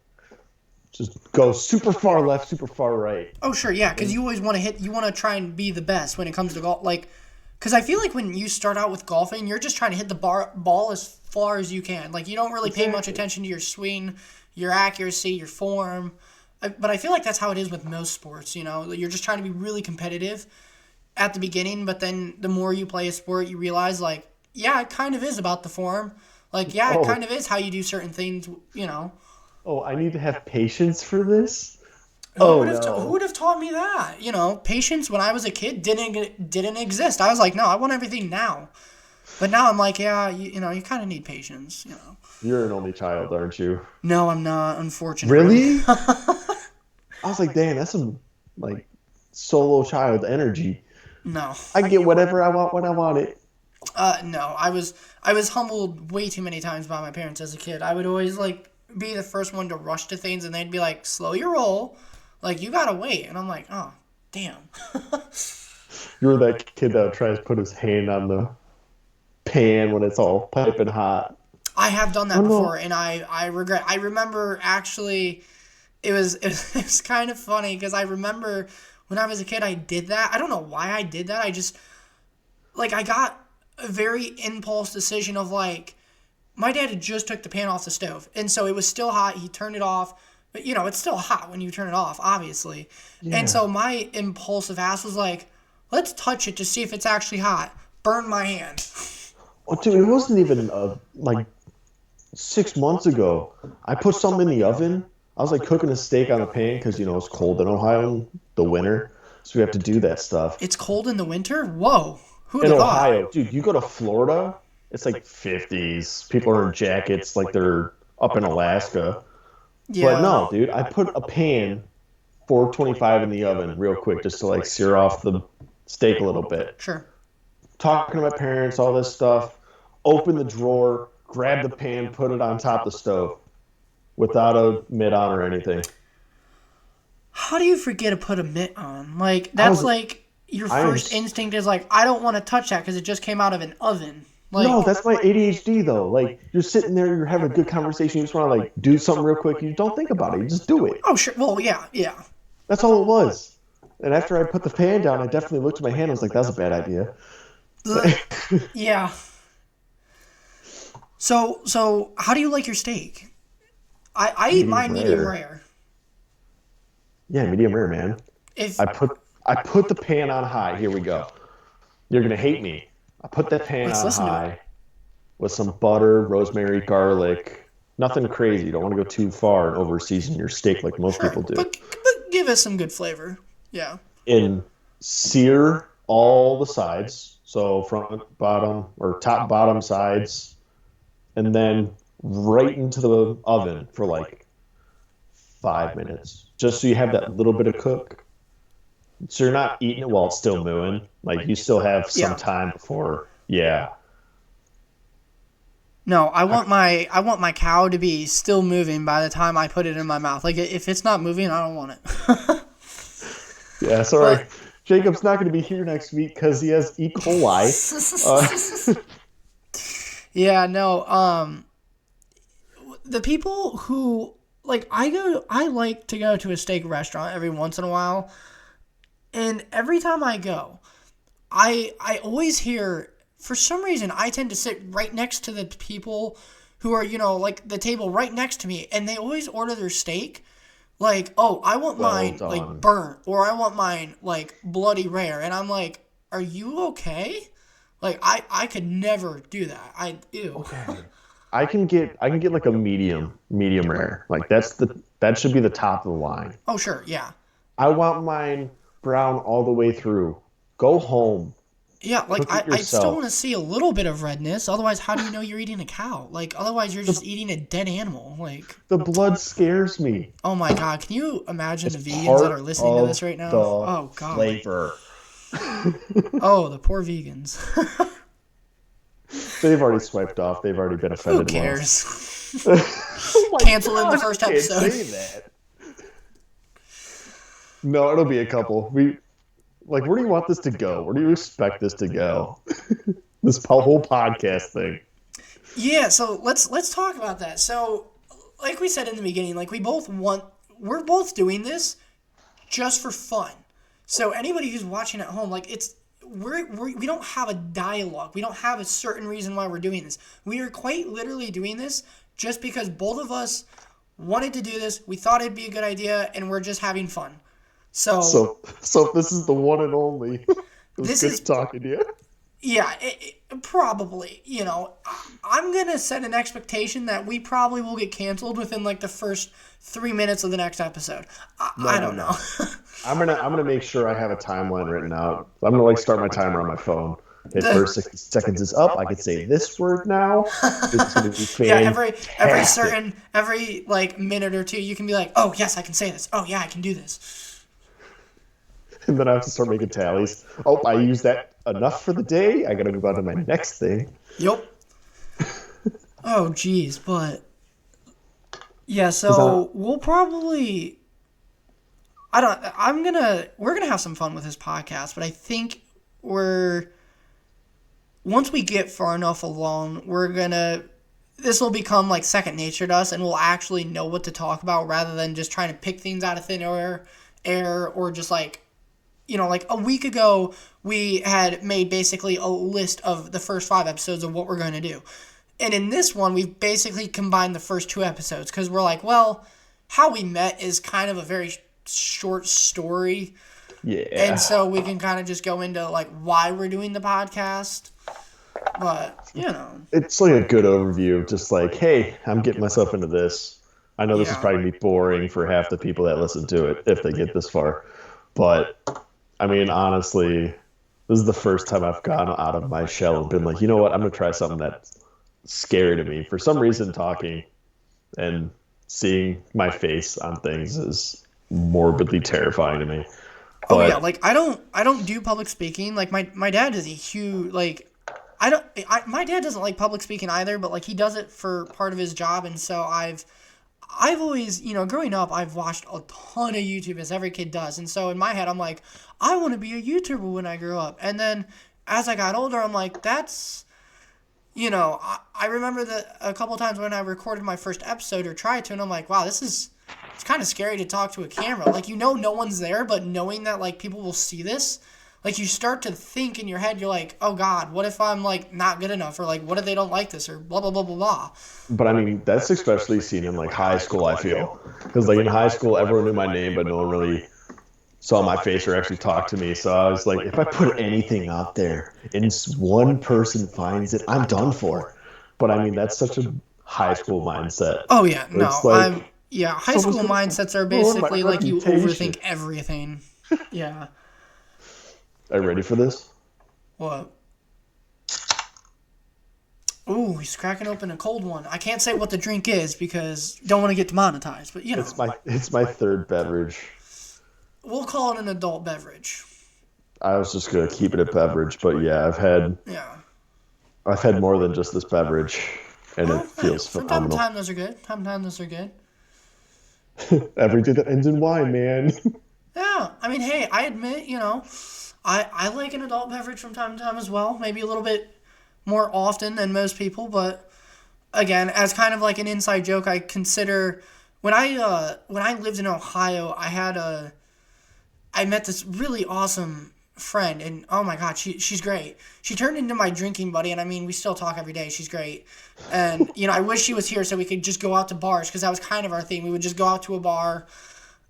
Just go super far left, super far right. Oh, sure, yeah, because you always want to hit, you want to try and be the best when it comes to golf. Like, because I feel like when you start out with golfing, you're just trying to hit the ball as far as you can. Like, you don't really pay much attention to your swing, your accuracy, your form. But I feel like that's how it is with most sports, You're just trying to be really competitive at the beginning, but then the more you play a sport, you realize, like, yeah, it kind of is about the form. Like, yeah, it Oh, kind of is how you do certain things. oh, I need to have patience for this. Who Oh would have who no. would have taught me that? Patience when I was a kid didn't exist. I was like, no, I want everything now. But now I'm like, yeah, you kind of need patience. You're an only child, aren't you? No, I'm not, unfortunately. Really? I was like, dang, that's some like solo child energy. No. I can get whatever I want when I want it. No. I was humbled way too many times by my parents as a kid. I would always like be the first one to rush to things, and they'd be like, slow your roll. Like, you gotta wait. And I'm like, oh, damn. You're that kid that tries to put his hand on the pan when it's all piping hot. I have done Oh that no. before, and I regret. I remember actually, it was kind of funny because I remember when I was a kid, I did that. I don't know why I did that. I just like I got a very impulse decision of like my dad had just took the pan off the stove, and so it was still hot. He turned it off, but it's still hot when you turn it off, obviously. And Yeah. so my impulsive ass was like, let's touch it to see if it's actually hot. Burn my hand. Oh, dude, it wasn't even like 6 months ago. I put something in the oven. I was like cooking a steak on a pan because it's cold in Ohio in the winter, so we have to do that stuff. It's cold in the winter. Whoa, who would In have thought? Ohio, dude, you go to Florida, it's like 50s. People are in jackets like they're up in Alaska. But Yeah, no, dude, I put a pan 425 in the oven real quick just to like sear off the steak a little bit. sure. Talking to my parents, all this stuff. Open the drawer, grab the pan, put it on top of the stove without a mitt on or anything. How do you forget to put a mitt on? Like, I that's was, like your I am, first instinct is like, I don't want to touch that because it just came out of an oven. no, Like, that's my ADHD though. Like, you're sitting there, you're having a good conversation, you just want to like do something real quick, you don't think about it, you just do it. oh, sure. Well, yeah, yeah. That's all it was. And after I put the pan down, I definitely looked at my hand, I was like, that's a bad idea. Ugh, yeah. So how do you like your steak? I eat Medium mine medium rare. rare. Yeah, medium rare, man. If I put I put the pan on high. Here we go. You're gonna hate me. I put that pan let's on listen to it. high with some butter, rosemary, garlic, Nothing crazy. You don't want to go too far and over season your steak like most Sure, people do. but give us some good flavor. Yeah. And sear all the sides, so front, bottom, or top, bottom sides, and then right into the oven for like 5 minutes, just so you have that little bit of cook. So you're not eating it while it's still mooing. Like you still have some Yeah. time before. Yeah. No, I want my cow to be still moving by the time I put it in my mouth. Like if it's not moving, I don't want it. Yeah. Sorry. But Jacob's not going to be here next week because he has E. coli. Uh, yeah, no. The people who like I like to go to a steak restaurant every once in a while, and every time I go, I always hear, for some reason I tend to sit right next to the people who are, like the table right next to me, and they always order their steak like, oh, I want well mine like done. burnt, or I want mine like bloody rare, and I'm like, are you okay? Like I could never do that. I ew. Okay. I can get like a medium rare. Like that should be the top of the line. Oh sure, yeah. I want mine brown all the way through. Go home, Yeah, like cook it I still want to yourself. see a little bit of redness. Otherwise, how do you know you're eating a cow? Like, otherwise, you're The just eating a dead animal. Like, the blood scares me. oh my god, can you imagine It's the vegans that are part listening to this of right now? the Oh god. flavor. Oh, the poor vegans. They've already swiped off. They've already been Who offended once. cares? Oh my Cancel in the God, first you can't episode. say that. No, it'll be a couple. Where do you want this to go? Where do you expect this to go? This whole podcast thing. Yeah, so let's talk about that. So, like we said in the beginning, like we're both doing this just for fun. So anybody who's watching at home, like we don't have a dialogue. We don't have a certain reason why we're doing this. We are quite literally doing this just because both of us wanted to do this. We thought it'd be a good idea, and we're just having fun. So So this is the one and only. It was this good is talking to you. yeah, probably. I'm gonna set an expectation that we probably will get canceled within like the first 3 minutes of the next episode. I No, don't know. no. I'm gonna make sure I have a timeline written out. I'm gonna like start my timer on my phone. Hit The- first 60 seconds is up. I could say this word now. This is gonna be Yeah, fantastic. every like minute or two, you can be like, oh yes, I can say this. Oh yeah, I can do this. And then I have to start making tallies. Oh, I used that enough for the day. I gotta move on to my next thing. Yep. Oh geez, but yeah. Is So we'll probably. I don't. We're gonna have some fun with this podcast, but I think once we get far enough along, this will become like second nature to us, and we'll actually know what to talk about rather than just trying to pick things out of thin air, or just like, like a week ago, we had made basically a list of the first 5 episodes of what we're going to do. And in this one, we've basically combined the first 2 episodes because we're like, well, how we met is kind of a very short story. Yeah. And so we can kind of just go into like why we're doing the podcast. But, It's like a good overview. Just like, hey, I'm getting myself into this. I know this is Yeah. probably gonna be boring for half the people that listen to it if they get this far. But I mean, honestly, this is the first time I've gone out of my shell and been like, you know what, I'm gonna try something that's scary to me. For some reason, talking and seeing my face on things is morbidly terrifying to me. Oh But yeah, like I don't do public speaking. Like my dad is a huge like my dad doesn't like public speaking either, but like he does it for part of his job, and so I've always, growing up, I've watched a ton of YouTube as every kid does, and so in my head I'm like, I want to be a YouTuber when I grow up. And then as I got older, I'm like, that's I remember that a couple times when I recorded my first episode or tried to, and I'm like, wow, it's kind of scary to talk to a camera. Like, no one's there, but knowing that, like, people will see this, like, you start to think in your head, you're like, oh, God, what if I'm, like, not good enough? Or, like, what if they don't like this? Or blah, blah, blah, blah, blah. But I mean, that's especially seen in like high school, I feel. Because like in high school, everyone knew my name, but no one really saw my face or actually talked to me. So I was like, if I put anything out there and one person finds it, I'm done for. But I mean, that's such a high school mindset. Oh yeah, no, It's like high someone's school gonna mindsets are ruin my basically like you reputation. overthink everything. Yeah. Are you ready for this? What? Ooh, he's cracking open a cold one. I can't say what the drink is because don't want to get demonetized, but It's my third beverage. we'll call it an adult beverage. I was just gonna keep it a beverage, but yeah, Yeah. I've had more than just this beverage, and it Well, hey, feels from time to phenomenal. time those are good. Time to time those are good. Everything that ends in Y, man. Yeah, I mean, hey, I admit, I like an adult beverage from time to time as well. Maybe a little bit more often than most people, but again, as kind of like an inside joke, I consider when I lived in Ohio, I met this really awesome friend, and oh my god, she's great. She turned into my drinking buddy, and I mean, we still talk every day. She's great, and I wish she was here so we could just go out to bars because that was kind of our thing. We would just go out to a bar,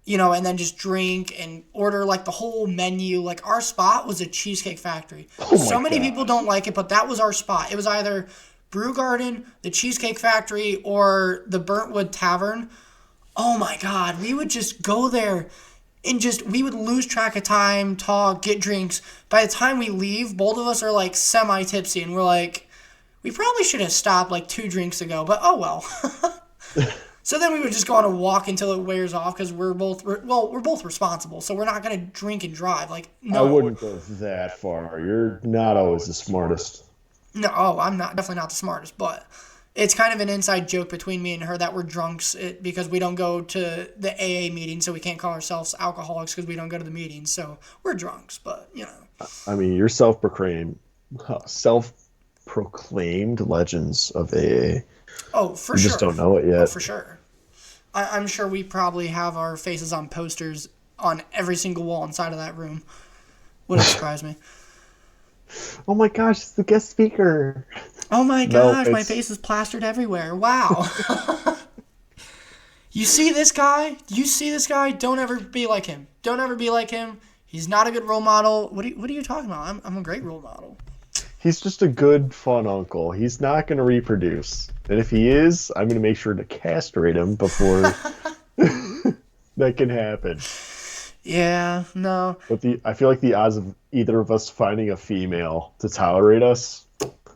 and then just drink and order like the whole menu. Like our spot was a Cheesecake Factory. Oh So my many people gosh. don't like it, but that was our spot. It was either Brew Garden, the Cheesecake Factory, or the Burntwood Tavern. Oh my God, we would just go there and we would lose track of time, talk, get drinks. By the time we leave, both of us are like semi tipsy, and we're like, we probably should have stopped like 2 drinks ago, but oh well. So then we would just go on a walk until it wears off because we're both responsible, so we're not gonna drink and drive. Like I no, wouldn't go that far. You're not always the smartest. no, oh, I'm not definitely not the smartest, but it's kind of an inside joke between me and her that we're drunks because we don't go to the AA meeting, so we can't call ourselves alcoholics because we don't go to the meetings. So we're drunks, but I mean, you're self-proclaimed legends of AA. oh for You just sure, don't know it oh yet. for sure. I'm sure we probably have our faces on posters on every single wall inside of that room. Wouldn't surprise me. Oh my gosh, it's the guest speaker. Oh my No, gosh, my it's face is plastered everywhere. Wow. You see this guy? You see this guy? Don't ever be like him. Don't ever be like him. He's not a good role model. What are you talking about? I'm a great role model. he's just a good, fun uncle. He's not going to reproduce. And if he is, I'm going to make sure to castrate him before that can happen. Yeah, no. But I feel like the odds of either of us finding a female to tolerate us,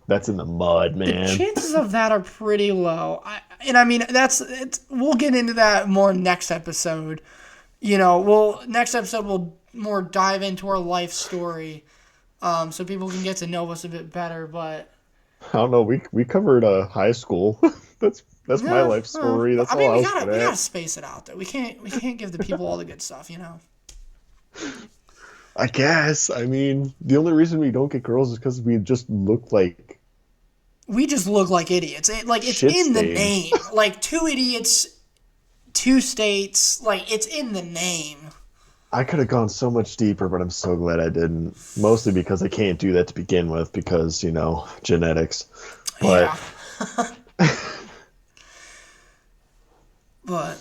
that's in the mud, The man. chances of that are pretty low. I mean we'll get into that more next episode. Next episode we'll more dive into our life story, so people can get to know us a bit better. But I don't know. We covered high school. That's my yeah, life well, story. That's I all mean I was good we gotta at. space it out though. We can't give the people all the good stuff. I guess. I mean, the only reason we don't get girls is because we just look like We just look like idiots. It's shit in the stains. name. Like 2 idiots, 2 states. Like it's in the name. I could have gone so much deeper, but I'm so glad I didn't. Mostly because I can't do that to begin with, because, genetics. But Yeah, but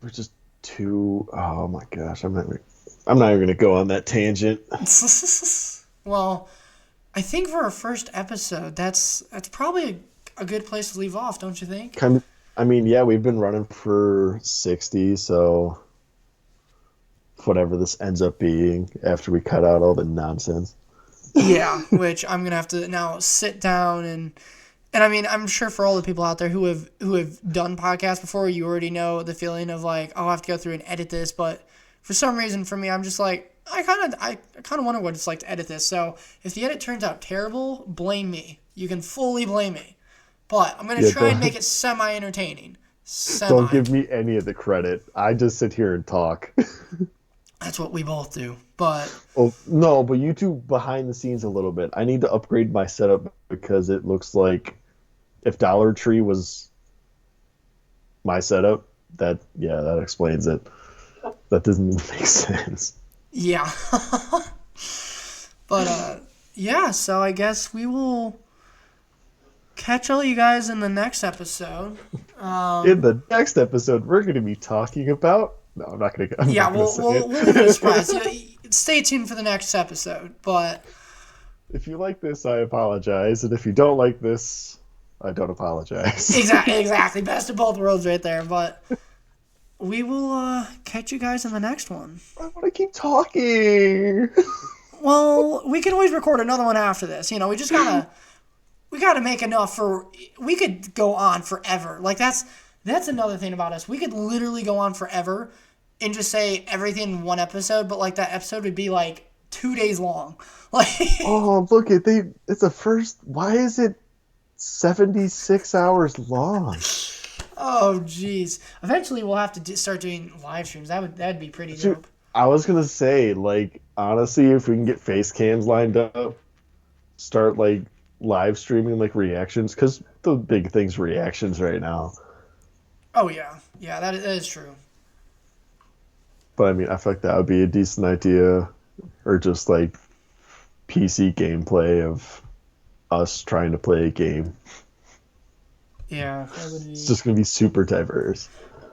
we're just too. Oh my gosh, I'm not even gonna go on that tangent. well, I think for our first episode, that's probably a good place to leave off, don't you think? I mean, yeah, we've been running for 60, so whatever this ends up being after we cut out all the nonsense. Yeah, which I'm gonna have to now sit down and I mean I'm sure for all the people out there who have done podcasts before, you already know the feeling of like, oh, I have to go through and edit this, but for some reason for me I'm just like I kind of wonder what it's like to edit this. So if the edit turns out terrible, blame me. You can fully blame me. But I'm gonna Yeah, try and make it semi entertaining. don't Semi. give me any of the credit. I just sit here and talk. That's what we both do. But Oh, no, but you two behind the scenes a little bit. I need to upgrade my setup because it looks like if Dollar Tree was my setup, that explains it. That doesn't even make sense. yeah. But yeah, so I guess we will catch all you guys in the next episode. In the next episode, we're going to be talking about. No, I'm not going to. I'm Yeah, not going to say we'll leave it a surprise. it. Stay tuned for the next episode. But If you like this, I apologize, and if you don't like this, I don't apologize. Exactly. Best of both worlds right there. But we will catch you guys in the next one. I want to keep talking. Well, we can always record another one after this. You know, we gotta make enough for. We could go on forever. Like that's another thing about us. We could literally go on forever and just say everything in one episode, but like that episode would be like 2 days long. Like, Oh, look at it's a first. Why is it 76 hours long? oh jeez. Eventually, we'll have to start doing live streams. That'd be pretty Dude, dope. I was gonna say, like, honestly, if we can get face cams lined up, start like live streaming like reactions, because the big thing's reactions right now. Oh yeah, that is true. But I mean, I feel like that would be a decent idea, or just like PC gameplay of us trying to play a game. Yeah, that would It's be. just gonna be super diverse.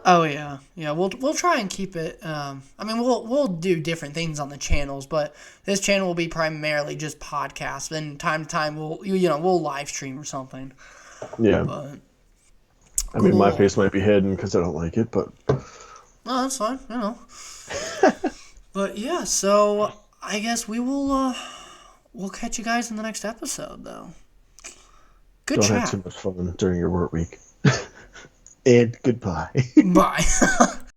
Oh yeah. We'll try and keep it. I mean, we'll do different things on the channels, but this channel will be primarily just podcasts. And time to time, we'll live stream or something. Yeah, But I mean, my cool. face might be hidden because I don't like it, but No, that's fine. But yeah, so I guess we'll catch you guys in the next episode, though. Good don't have chat. too much fun during your work week. And goodbye. Bye.